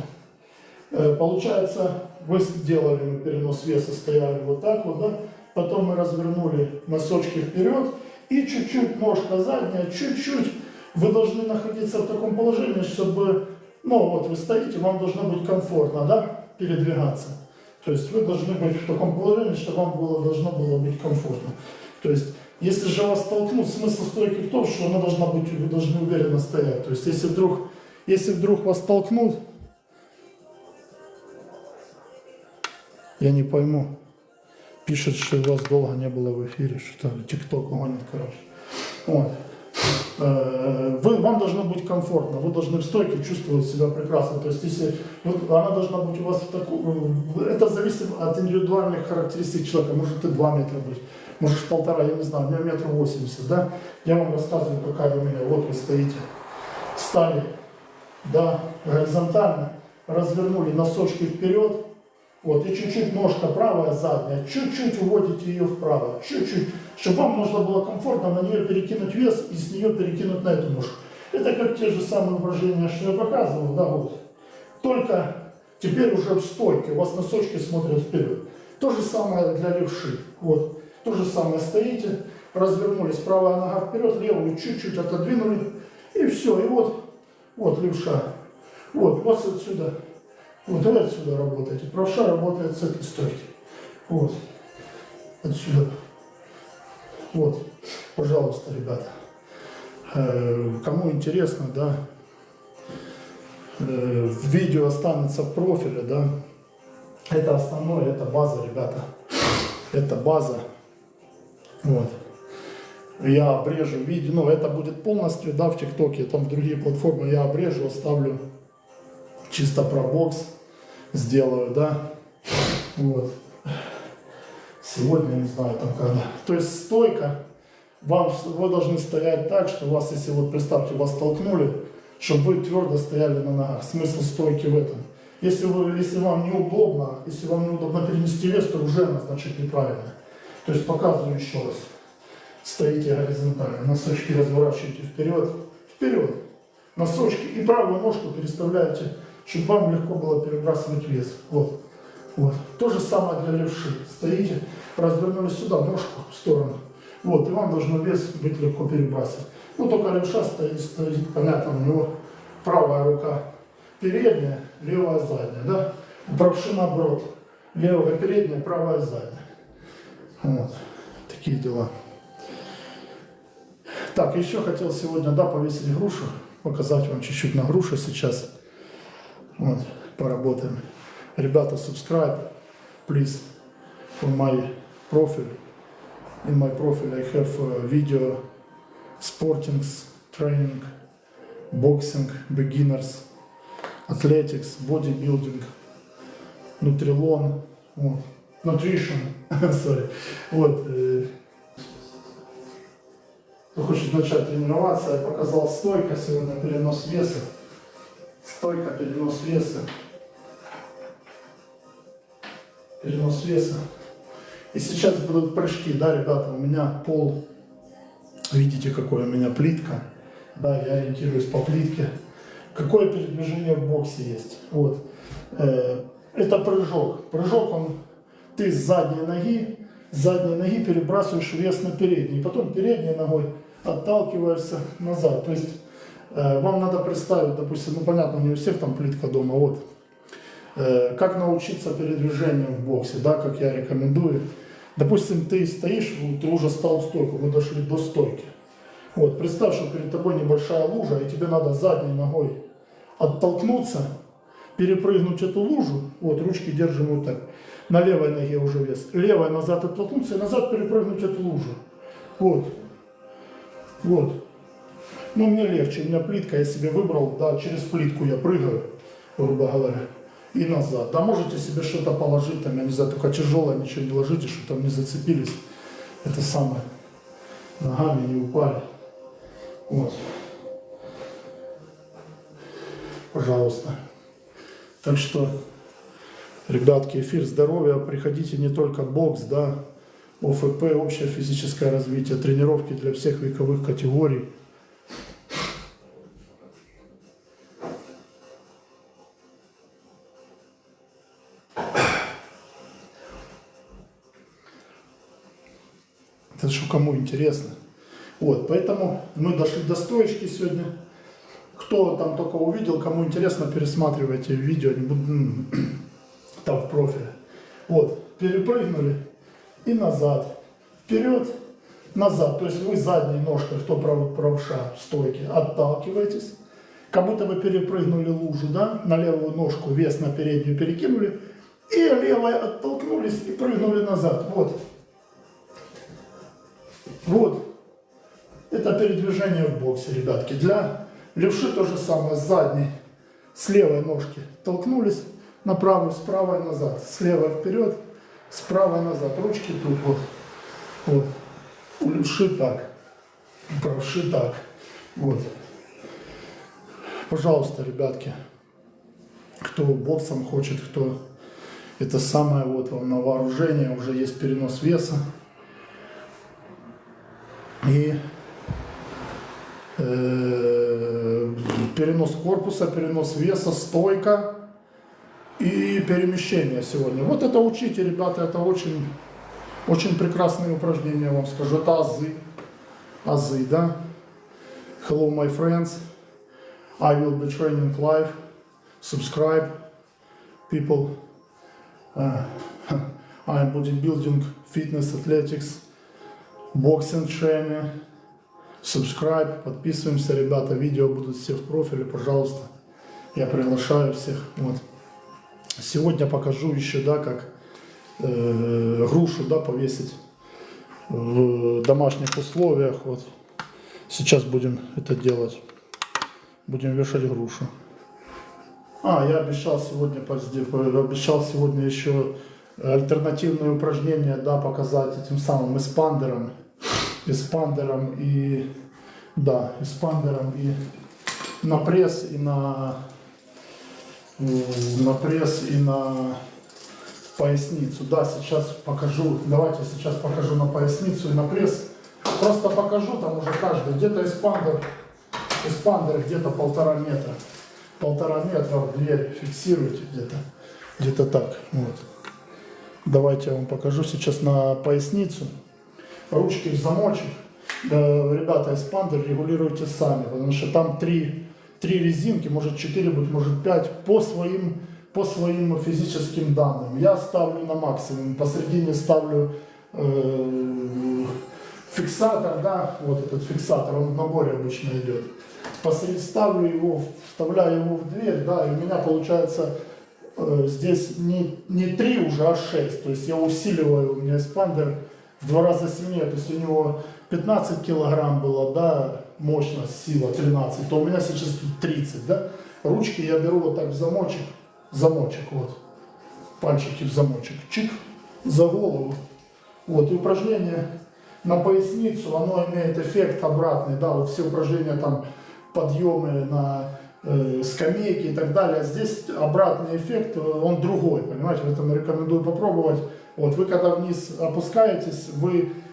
Получается, вы сделали перенос веса, стояли вот так вот, да? Потом мы развернули носочки вперед и чуть-чуть ножка задняя, чуть-чуть. Вы должны находиться в таком положении, чтобы, ну вот вы стоите, вам должно быть комфортно, да, передвигаться. То есть вы должны быть в таком положении, чтобы вам должно было быть комфортно. То есть, если же вас толкнут, смысл стойки в том, что вы должны уверенно стоять. То есть, если вдруг вас толкнут, я не пойму, пишет, что вас долго не было в эфире, что-то ТикТок гонит, короче. Вот. Вам должно быть комфортно, вы должны в стойке чувствовать себя прекрасно. То есть, если она должна быть у вас в такую, это зависит от индивидуальных характеристик человека. Может и 2 метра быть, может 1,5, я не знаю, у меня 1,80 м, да? Я вам рассказываю, какая у меня. Вот вы стоите, встали, да, горизонтально, развернули носочки вперед. Вот, и чуть-чуть ножка правая, задняя, чуть-чуть уводите ее вправо, чуть-чуть, чтобы вам нужно было комфортно на нее перекинуть вес и с нее перекинуть на эту ножку. Это как те же самые упражнения, что я показывал, да, вот. Только теперь уже в стойке, у вас носочки смотрят вперед. То же самое для левши. Вот. То же самое стоите, развернулись, правая нога вперед, левую чуть-чуть отодвинули, и все. И вот, вот левша. Вот, у вас отсюда, вот вы отсюда работаете. Правша работает с этой стойки. Вот, отсюда. Вот, пожалуйста, ребята. Кому интересно, да, видео останется в профиле, да. Это основное, это база, ребята. Это база. Вот. Я обрежу видео, ну это будет полностью, да, в ТикТоке, там в другие платформы я обрежу, оставлю чисто про бокс, сделаю, да. Вот. Сегодня, не знаю, там когда. То есть стойка, вы должны стоять так, что вас, если вот представьте, вас толкнули, чтобы вы твердо стояли на ногах. Смысл стойки в этом. Если вам неудобно перенести вес, то уже значит неправильно. То есть показываю еще раз. Стоите горизонтально, носочки разворачиваете вперед, вперед. Носочки и правую ножку переставляете, чтобы вам легко было перебрасывать вес. Вот. Вот. То же самое для левши. Стоите, развернули сюда ножку в сторону. Вот, и вам должно вес быть легко перебрасывать. Ну, только левша стоит, понятно, у него правая рука передняя, левая задняя, да? У правши наоборот. Левая передняя, правая задняя. Вот. Такие дела. Так, еще хотел сегодня, да, повесить грушу. Показать вам чуть-чуть на грушу сейчас. Вот, поработаем. Ребята, subscribe, please, for my profile. In my profile I have video, sportings, training, boxing, beginners, athletics, bodybuilding, nutrilon, вот, nutrition, sorry. Вот, кто хочет начать тренироваться, я показал стойка, сегодня перенос веса, стойка, перенос веса, перенос веса. И сейчас будут прыжки, да, ребята, у меня пол, видите, какой у меня плитка, да, я ориентируюсь по плитке. Какое передвижение в боксе есть, вот. Это прыжок, ты с задней ноги перебрасываешь вес на передний, потом передней ногой отталкиваешься назад, то есть вам надо представить, допустим, ну понятно, не у всех там плитка дома, вот. Как научиться передвижению в боксе, да, как я рекомендую. Допустим, ты стоишь, ты уже стал в стойку, вы дошли до стойки. Вот, представь, что перед тобой небольшая лужа, и тебе надо задней ногой оттолкнуться, перепрыгнуть эту лужу, вот, ручки держим вот так, на левой ноге уже вес, левой назад оттолкнуться и назад перепрыгнуть эту лужу. Вот, вот. Ну, мне легче, у меня плитка, я себе выбрал, да, через плитку я прыгаю, грубо говоря. И назад. Да, можете себе что-то положить, там, я не знаю, только тяжелое, ничего не ложите, чтобы там не зацепились. Это самое. Ногами не упали. Вот. Пожалуйста. Так что, ребятки, эфир здоровья. Приходите не только бокс, да, ОФП, общее физическое развитие, тренировки для всех вековых категорий. Это что кому интересно. Вот, поэтому мы дошли до стоечки сегодня. Кто там только увидел, кому интересно, пересматривайте видео, там в профиле. Вот, перепрыгнули и назад. Вперед, назад. То есть вы задней ножкой, кто правша в стойке, отталкиваетесь. Как будто вы перепрыгнули лужу, да, на левую ножку, вес на переднюю перекинули. И левой оттолкнулись и прыгнули назад. Вот. Вот, это передвижение в боксе, ребятки. Для левши то же самое, с задней, с левой ножки толкнулись на правую, с правой назад, с левой вперед, с правой назад, ручки тут вот, вот. У левши так, у правши так, вот. Пожалуйста, ребятки, кто боксом хочет, кто это самое, вот вам на вооружение, уже есть перенос веса. И перенос корпуса, перенос веса, стойка и перемещение сегодня. Вот это учите, ребята, это очень, очень прекрасные упражнения, я вам скажу. Это азы. Азы, да? Hello, my friends. I will be training live. Subscribe, people. I am bodybuilding, fitness, athletics, boxing training. Subscribe, подписываемся, ребята. Видео будут все в профиле, пожалуйста. Я приглашаю всех. Вот. Сегодня покажу еще, да, как грушу, да, повесить в домашних условиях. Вот. Сейчас будем это делать. Будем вешать грушу. Я обещал сегодня еще альтернативные упражнения, да, показать этим самым эспандером и на пресс и на поясницу. Да, сейчас покажу. Давайте сейчас покажу на поясницу и на пресс. Просто покажу, там уже каждый. Где-то эспандер где-то 1,5 метра. 1,5 метра в дверь фиксируйте где-то так. Вот. Давайте я вам покажу сейчас на поясницу. Ручки в замочек. Ребята, эспандер регулируйте сами, потому что там 3 резинки, может 4 быть, может 5, по своим физическим данным. Я ставлю на максимум, посередине ставлю фиксатор, да, вот этот фиксатор, он в наборе обычно идет. Посередине ставлю его, вставляю его в дверь, да, и у меня получается здесь не 3 уже, а 6. То есть я усиливаю, у меня эспандер в 2 раза сильнее, то есть у него 15 килограмм было, да, мощность, сила 13, то у меня сейчас тут 30, да. Ручки я беру вот так в замочек, вот, пальчики в замочек, чик, за голову. Вот, и упражнение на поясницу, оно имеет эффект обратный, да, вот все упражнения там, подъемы на скамейки и так далее. Здесь обратный эффект, он другой, понимаете, поэтому рекомендую попробовать. Вот вы когда вниз опускаетесь,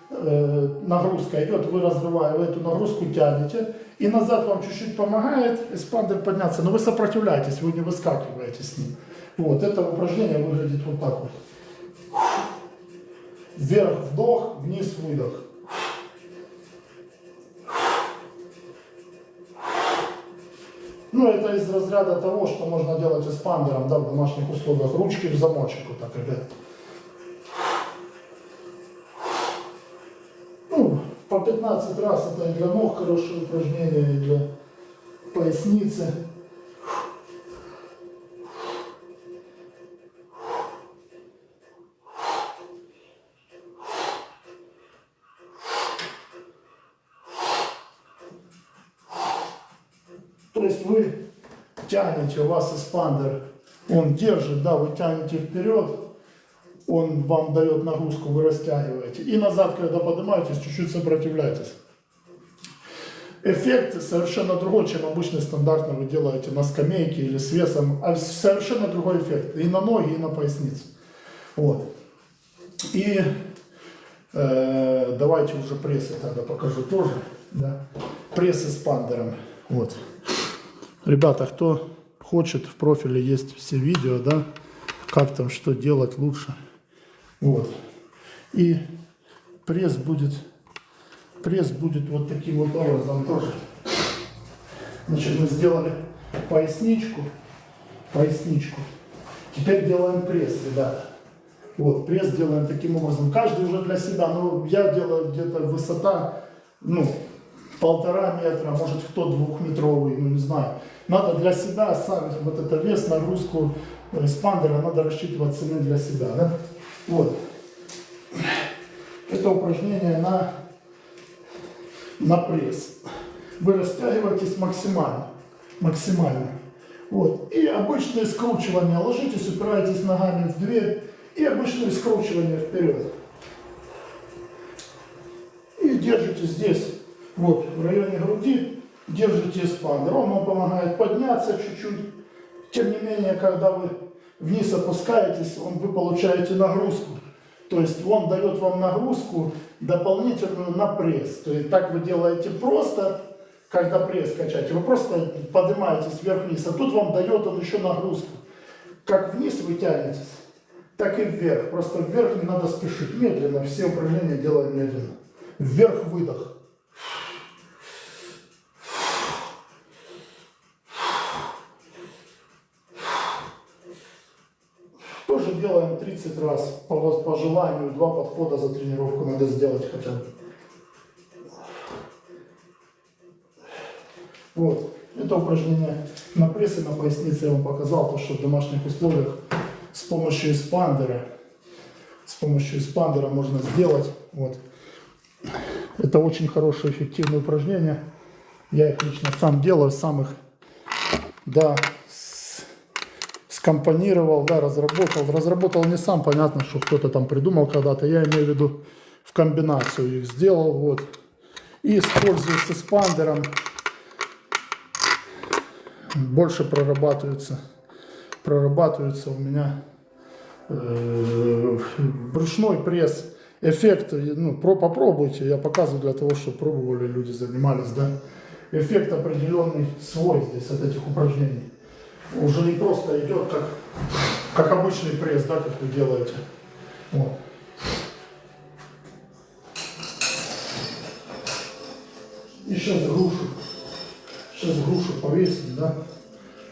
нагрузка идет, вы разрывая эту нагрузку тянете, и назад вам чуть-чуть помогает эспандер подняться, но вы сопротивляетесь, вы не выскакиваете с ним. Вот, это упражнение выглядит вот так вот. Вверх вдох, вниз выдох. Это из разряда того, что можно делать эспандером, да, в домашних условиях. Ручки в замочек, вот так, ребят. По 15 раз это и для ног хорошее упражнение, и для поясницы. То есть вы тянете, у вас эспандер, он держит, да, вы тянете вперед, он вам дает нагрузку, вы растягиваете. И назад, когда поднимаетесь, чуть-чуть сопротивляетесь. Эффект совершенно другой, чем обычно стандартно вы делаете на скамейке или с весом. А совершенно другой эффект и на ноги, и на поясницу. Вот. И давайте уже прессы тогда покажу тоже. Да. Пресс эспандером. Вот. Ребята, кто хочет, в профиле есть все видео, да, как там, что делать лучше. Вот. И пресс будет вот таким вот образом тоже. Значит, мы сделали поясничку. Теперь делаем пресс, ребята. Вот, пресс делаем таким образом. Каждый уже для себя. Но я делаю где-то высота, 1,5 метра, может кто 2-метровый, не знаю. Надо для себя сами, вот это вес, нагрузку эспандера, надо рассчитывать цены для себя, да? Вот. Это упражнение на пресс. Вы растягиваетесь максимально. Вот. И обычное скручивание. Ложитесь, упираетесь ногами в дверь. И обычное скручивание вперед. И держите здесь, вот, в районе груди, держите эспандер. Он вам помогает подняться чуть-чуть. Тем не менее, когда вы вниз опускаетесь, вы получаете нагрузку. То есть он дает вам нагрузку дополнительную на пресс. То есть так вы делаете просто когда пресс качаете, вы просто поднимаетесь вверх-вниз, а тут вам дает он еще нагрузку. Как вниз вы тянетесь, так и вверх. Просто вверх не надо спешить, медленно, все упражнения делаем медленно. Вверх выдох. Тоже делаем 30 раз, по желанию, 2 подхода за тренировку надо сделать хотя бы. Вот, это упражнение на пресс и на пояснице я вам показал, то, что в домашних условиях с помощью эспандера можно сделать. Вот. Это очень хорошее, эффективное упражнение. Я их лично сам делаю, сам их, да, скомпонировал, да, разработал. Разработал не сам, понятно, что кто-то там придумал когда-то. Я имею в виду в комбинацию их сделал, вот. И использую с эспандером. Больше прорабатывается у меня брюшной пресс. Эффект, ну, попробуйте, я показываю для того, чтобы пробовали, люди занимались, да. Эффект определенный свой здесь от этих упражнений. Уже не просто идет как обычный пресс, да, как вы делаете. Вот. И сейчас грушу повесить, да.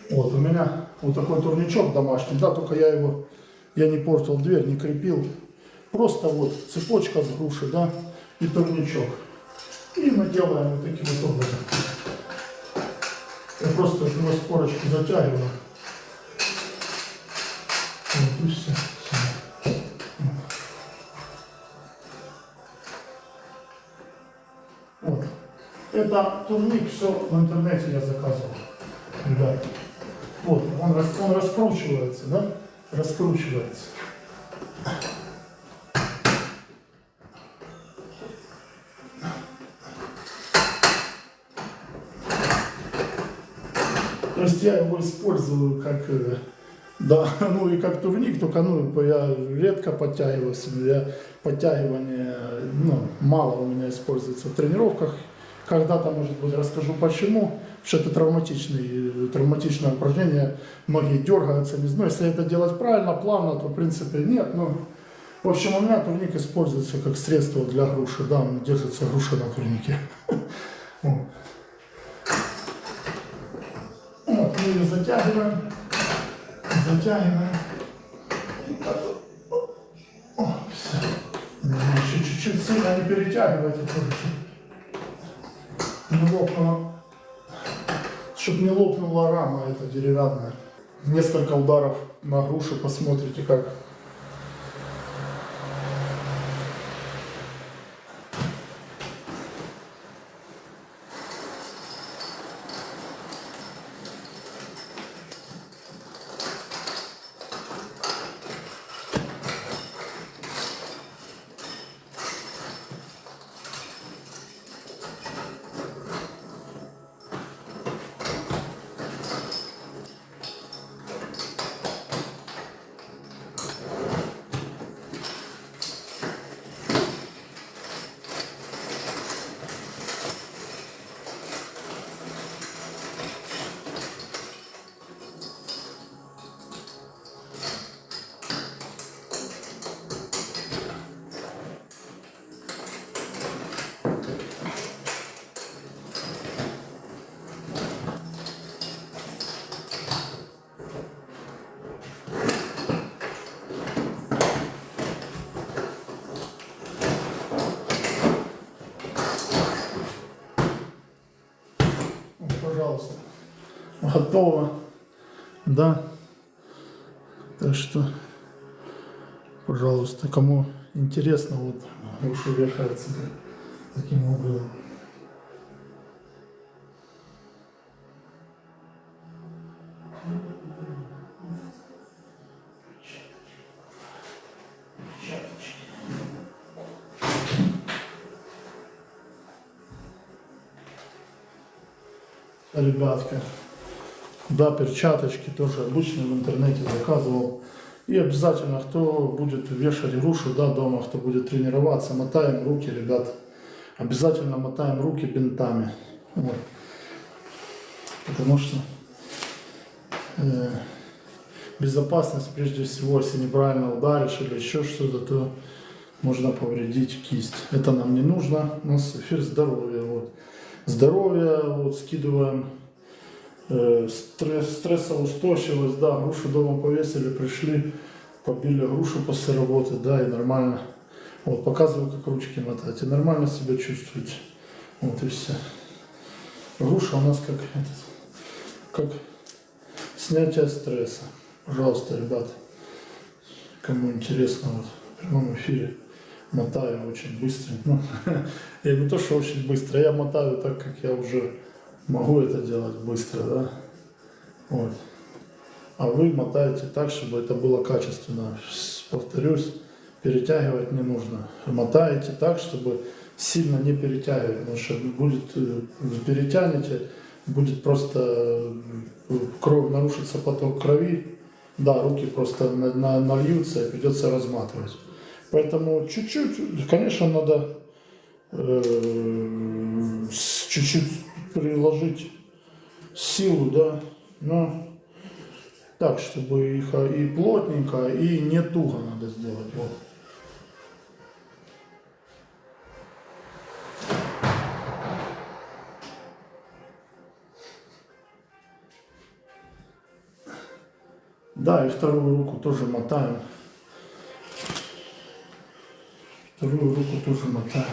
Вот у меня вот такой турничок домашний, да, только я не портил дверь, не крепил. Просто вот цепочка с груши, да, и турничок. И мы делаем вот таким вот образом. Я просто его спорочку затягиваю. Вот и все. Вот. Это турник, все в интернете я заказывал, ребят. Вот, он раскручивается, да? Раскручивается. То есть я его использую как, да, ну и как турник, только ну, я редко подтягиваюсь, подтягивание, ну, мало у меня используется в тренировках. Когда-то, может быть, расскажу почему, потому что это травматичное упражнение, многие дергаются, не знаю, если это делать правильно, плавно, то в принципе нет, но в общем у меня турник используется как средство для груши, да, он держится груша на турнике. Вот, мы ее затягиваем. О, все. Еще чуть-чуть сильно не перетягивайте тоже. Не лопнула, чтобы не лопнула рама эта деревянная. Несколько ударов на грушу, посмотрите как. Пожалуйста, готово, да, так что, пожалуйста, кому интересно, вот, груша вешается таким образом. Ребятка, да, перчаточки тоже обычные в интернете заказывал. И обязательно, кто будет вешать грушу, да, дома, кто будет тренироваться, мотаем руки, ребят. Обязательно мотаем руки бинтами. Вот. Потому что безопасность прежде всего, если неправильно ударишь или еще что-то, то можно повредить кисть. Это нам не нужно. У нас эфир здоровья. Вот. Здоровье, вот скидываем стрессоустойчивость, да, грушу дома повесили, пришли, побили грушу после работы, да, и нормально. Вот, показываю, как ручки мотать, и нормально себя чувствуете. Вот и все. Груша у нас как снятие стресса. Пожалуйста, ребята, кому интересно, вот, в прямом эфире мотаю очень быстро. Ну, я не то, что очень быстро, я мотаю так, как я уже могу это делать быстро, да. Вот. А вы мотаете так, чтобы это было качественно. Повторюсь, перетягивать не нужно. Мотаете так, чтобы сильно не перетягивать, потому что будет, перетянете, будет просто кровь, нарушится поток крови, да, руки просто нальются и придется разматывать. Поэтому чуть-чуть, конечно, надо чуть-чуть приложить силу, да, но так, чтобы их и плотненько, и не туго надо сделать. Вот. Да, и вторую руку тоже мотаем. Вторую руку тоже мотаем.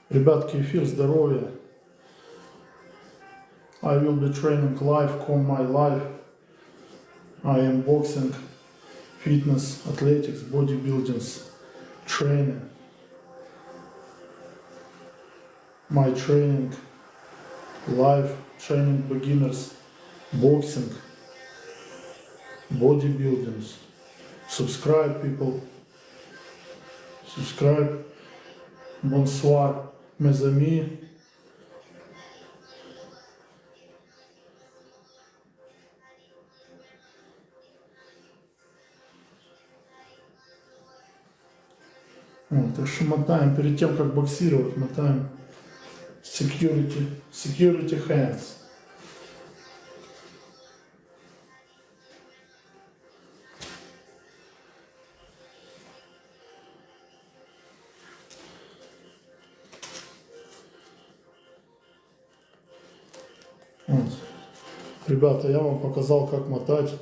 Ребятки, эфир здоровья. I will be training live, come my life. I am boxing, fitness, athletics, bodybuilding, training. My training, live, training beginners, boxing, bodybuilding. Subscribe, people. Subscribe. Bonsoir, mes amis. Вот, так что мотаем, перед тем, как боксировать, мотаем security hands. Вот. Ребята, я вам показал, как мотать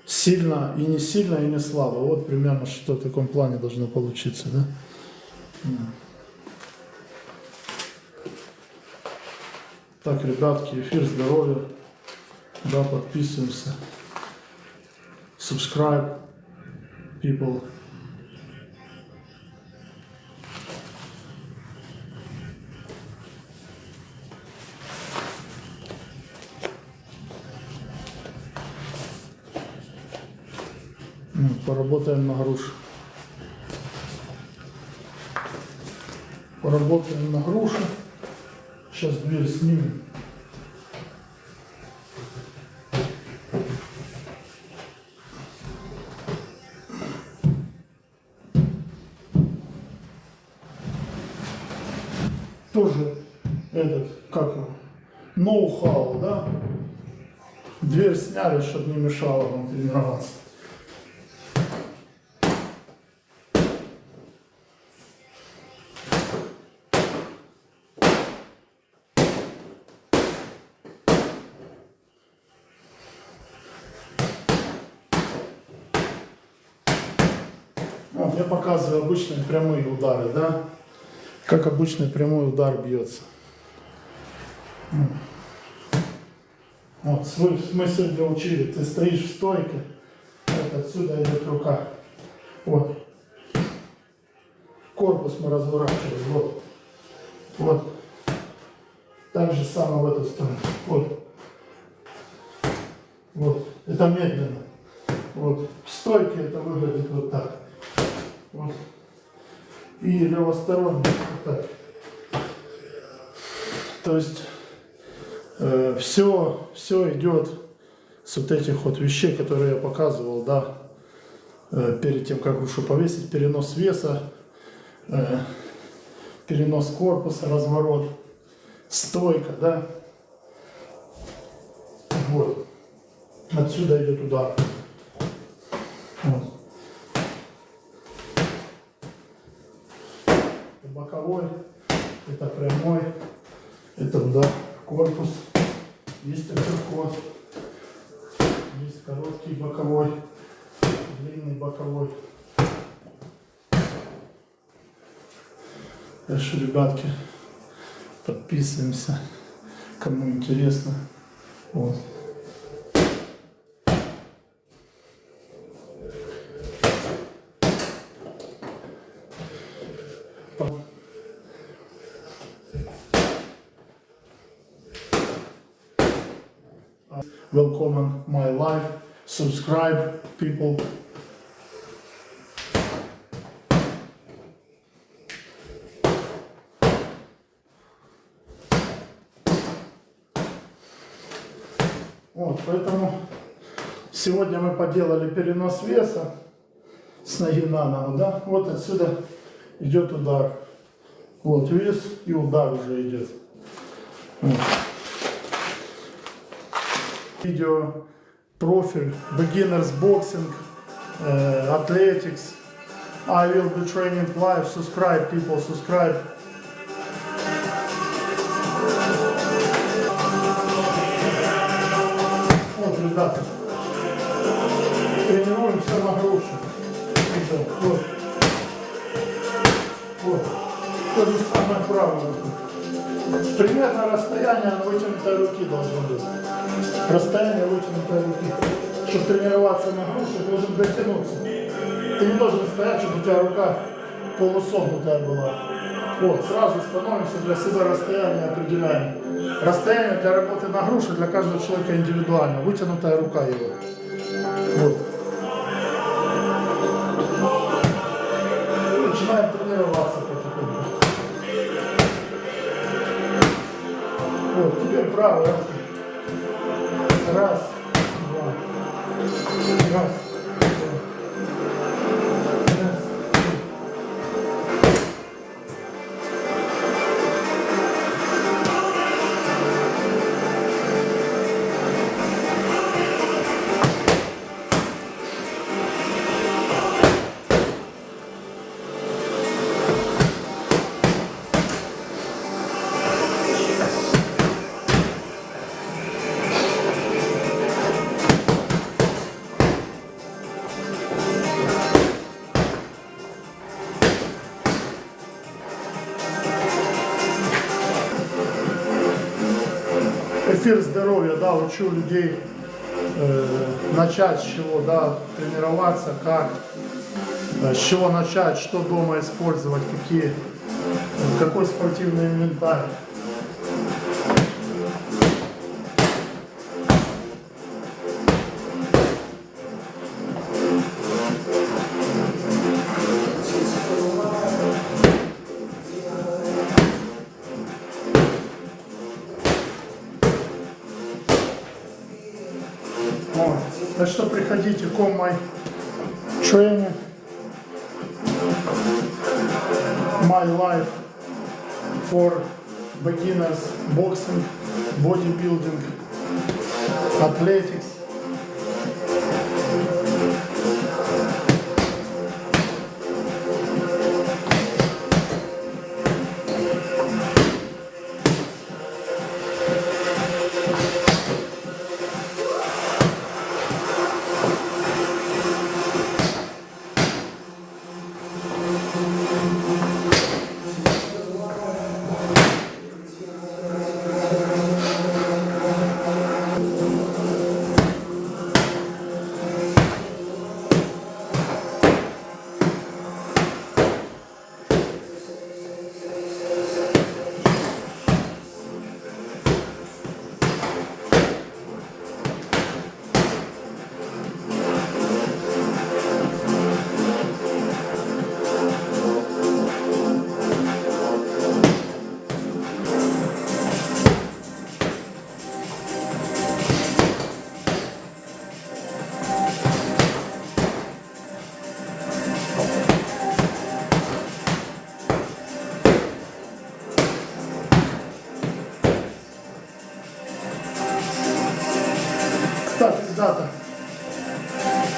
сильно и не сильно, и не слабо. Вот примерно что в таком плане должно получиться, да? Так, ребятки, эфир здоровья. Да, подписываемся. Subscribe, people. Поработаем на грушу. Поработаем на грушу. Сейчас дверь снимем. Тоже этот, как его, ноу-хау, да? Дверь сняли, чтобы не мешало вам тренироваться. Вот, я показываю обычные прямые удары, да? Как обычный прямой удар бьется. Вот, мы сегодня учили, ты стоишь в стойке, вот отсюда идет рука. Вот. Корпус мы разворачиваем, вот. Вот. Так же самое в эту сторону. Вот. Вот. Это медленно. Вот. В стойке это выглядит вот так. Вот. И левосторонний вот так. То есть все идет с вот этих вот вещей, которые я показывал, да, перед тем, как грушу повесить, перенос веса, перенос корпуса, разворот, стойка, да? Вот. Отсюда идет удар. Вот. Это боковой, это прямой, это удар в корпус. Есть апперкот, есть короткий боковой, длинный боковой. Так что, ребятки, подписываемся, кому интересно. Вот. Welcome in my life. Subscribe, people. Вот, поэтому сегодня мы поделали перенос веса с ноги на ногу, да? Вот отсюда идет удар. Вот вес и удар уже идет. Вот. Видео, профиль, beginners boxing, athletics. I will be training live. Subscribe, people, subscribe. Вот, ребята, тренируемся на грушу. Вот. Вот. То же самое правое. Примерно расстояние вытянутой руки должно быть. Расстояние вытянутой руки. Чтобы тренироваться на груше, должен дотянуться. Ты не должен стоять, чтобы у тебя рука полусогнутая была. Вот, сразу становимся, для себя расстояние определяем. Расстояние для работы на груше для каждого человека индивидуально. Вытянутая рука его. Вот. И начинаем тренироваться потихоньку. Вот, теперь правая рука. Раз, два. Раз, два. Эфир здоровья, да, учу людей начать с чего, да, тренироваться, как, с чего начать, что дома использовать, какой спортивный инвентарь. Так что приходите, come my training, my life for beginners, boxing, bodybuilding, athletics.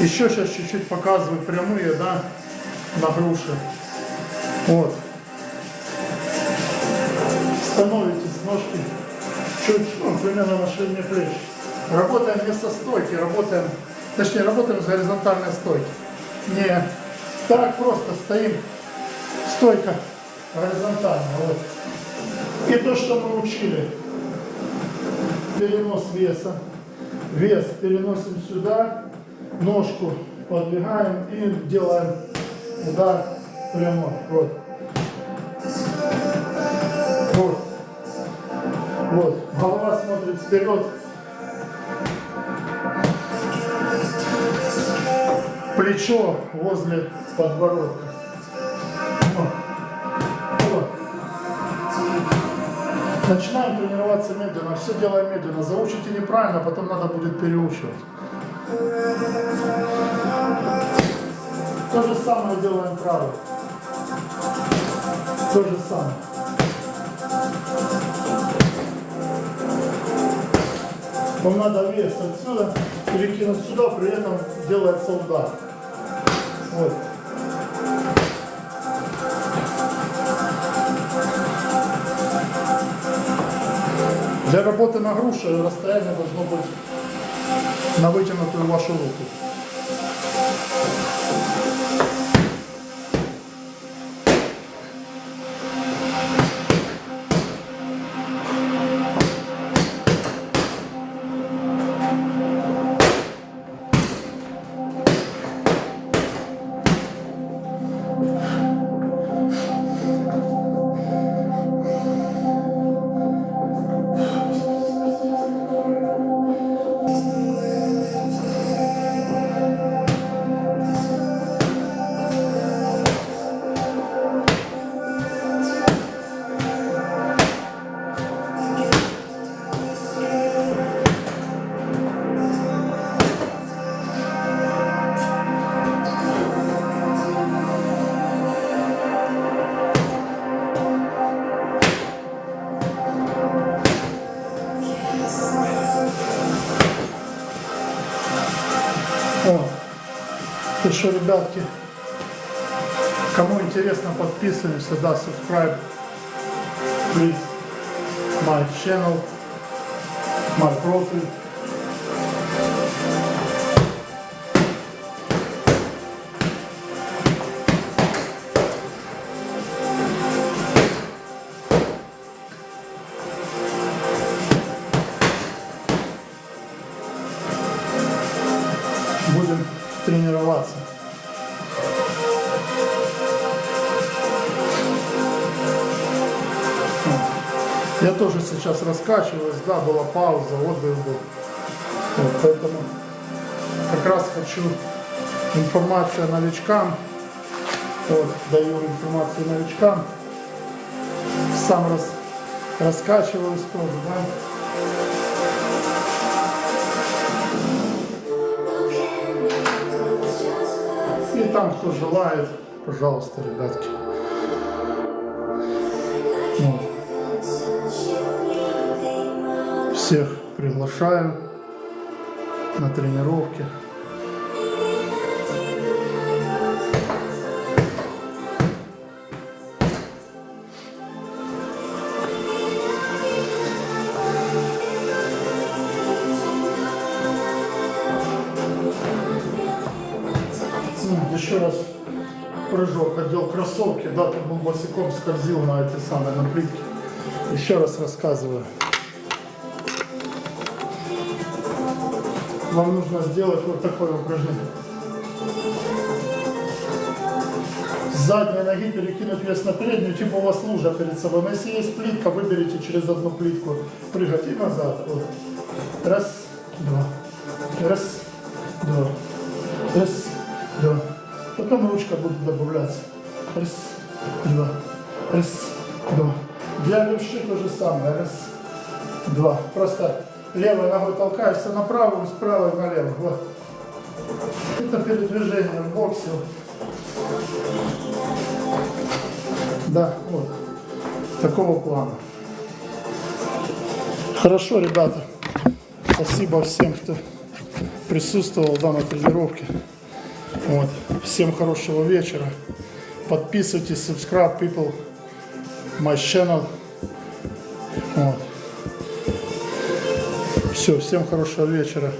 Еще сейчас чуть-чуть показываю прямые, да, на груши. Вот. Становитесь ножки чуть, ну, примерно на ширине плеч. Работаем не со стойки, работаем с горизонтальной стойки. Не так просто стоим, стойка горизонтальная. Вот. И то, что мы учили. Перенос веса. Вес переносим сюда, ножку подвигаем и делаем удар прямой. Вот. Вот. Вот. Голова смотрит вперед. Плечо возле подбородка. Вот. Вот. Начинаем тренироваться медленно. Все делаем медленно. Заучите неправильно, потом надо будет переучивать. То же самое делаем правой. То же самое. Вам надо вес отсюда перекинуть сюда, при этом делается удар. Вот. Для работы на груше расстояние должно быть на вытянутую вашу руку. Еще, ребятки, кому интересно, подписываемся, да, subscribe, please, my channel, my profile. Будем тренироваться. Я тоже сейчас раскачиваюсь, да, была пауза, отдых был. Вот, поэтому как раз хочу информацию новичкам. Вот, даю информацию новичкам. Сам раскачиваюсь тоже, да. И там, кто желает, пожалуйста, ребятки. Вот. Всех приглашаю на тренировки. Еще раз прыжок, одел кроссовки, да, тут был босиком, скользил на эти самые, на плитке. Еще раз рассказываю. Вам нужно сделать вот такое упражнение. С задней ноги перекинуть вес на переднюю, типа у вас лужа перед собой. Но если есть плитка, выберите через одну плитку, прыгать и назад. Вот. Раз, два, раз, два, раз, два. Потом ручка будет добавляться. Раз, два, раз, два. Для левши то же самое. Раз, два. Просто левой ногой толкаешься на правую, с правой налево. Вот. Это передвижение в боксе. Да, вот. Такого плана. Хорошо, ребята. Спасибо всем, кто присутствовал в данной тренировке. Вот. Всем хорошего вечера. Подписывайтесь, subscribe people, my channel. Вот. Все, всем хорошего вечера.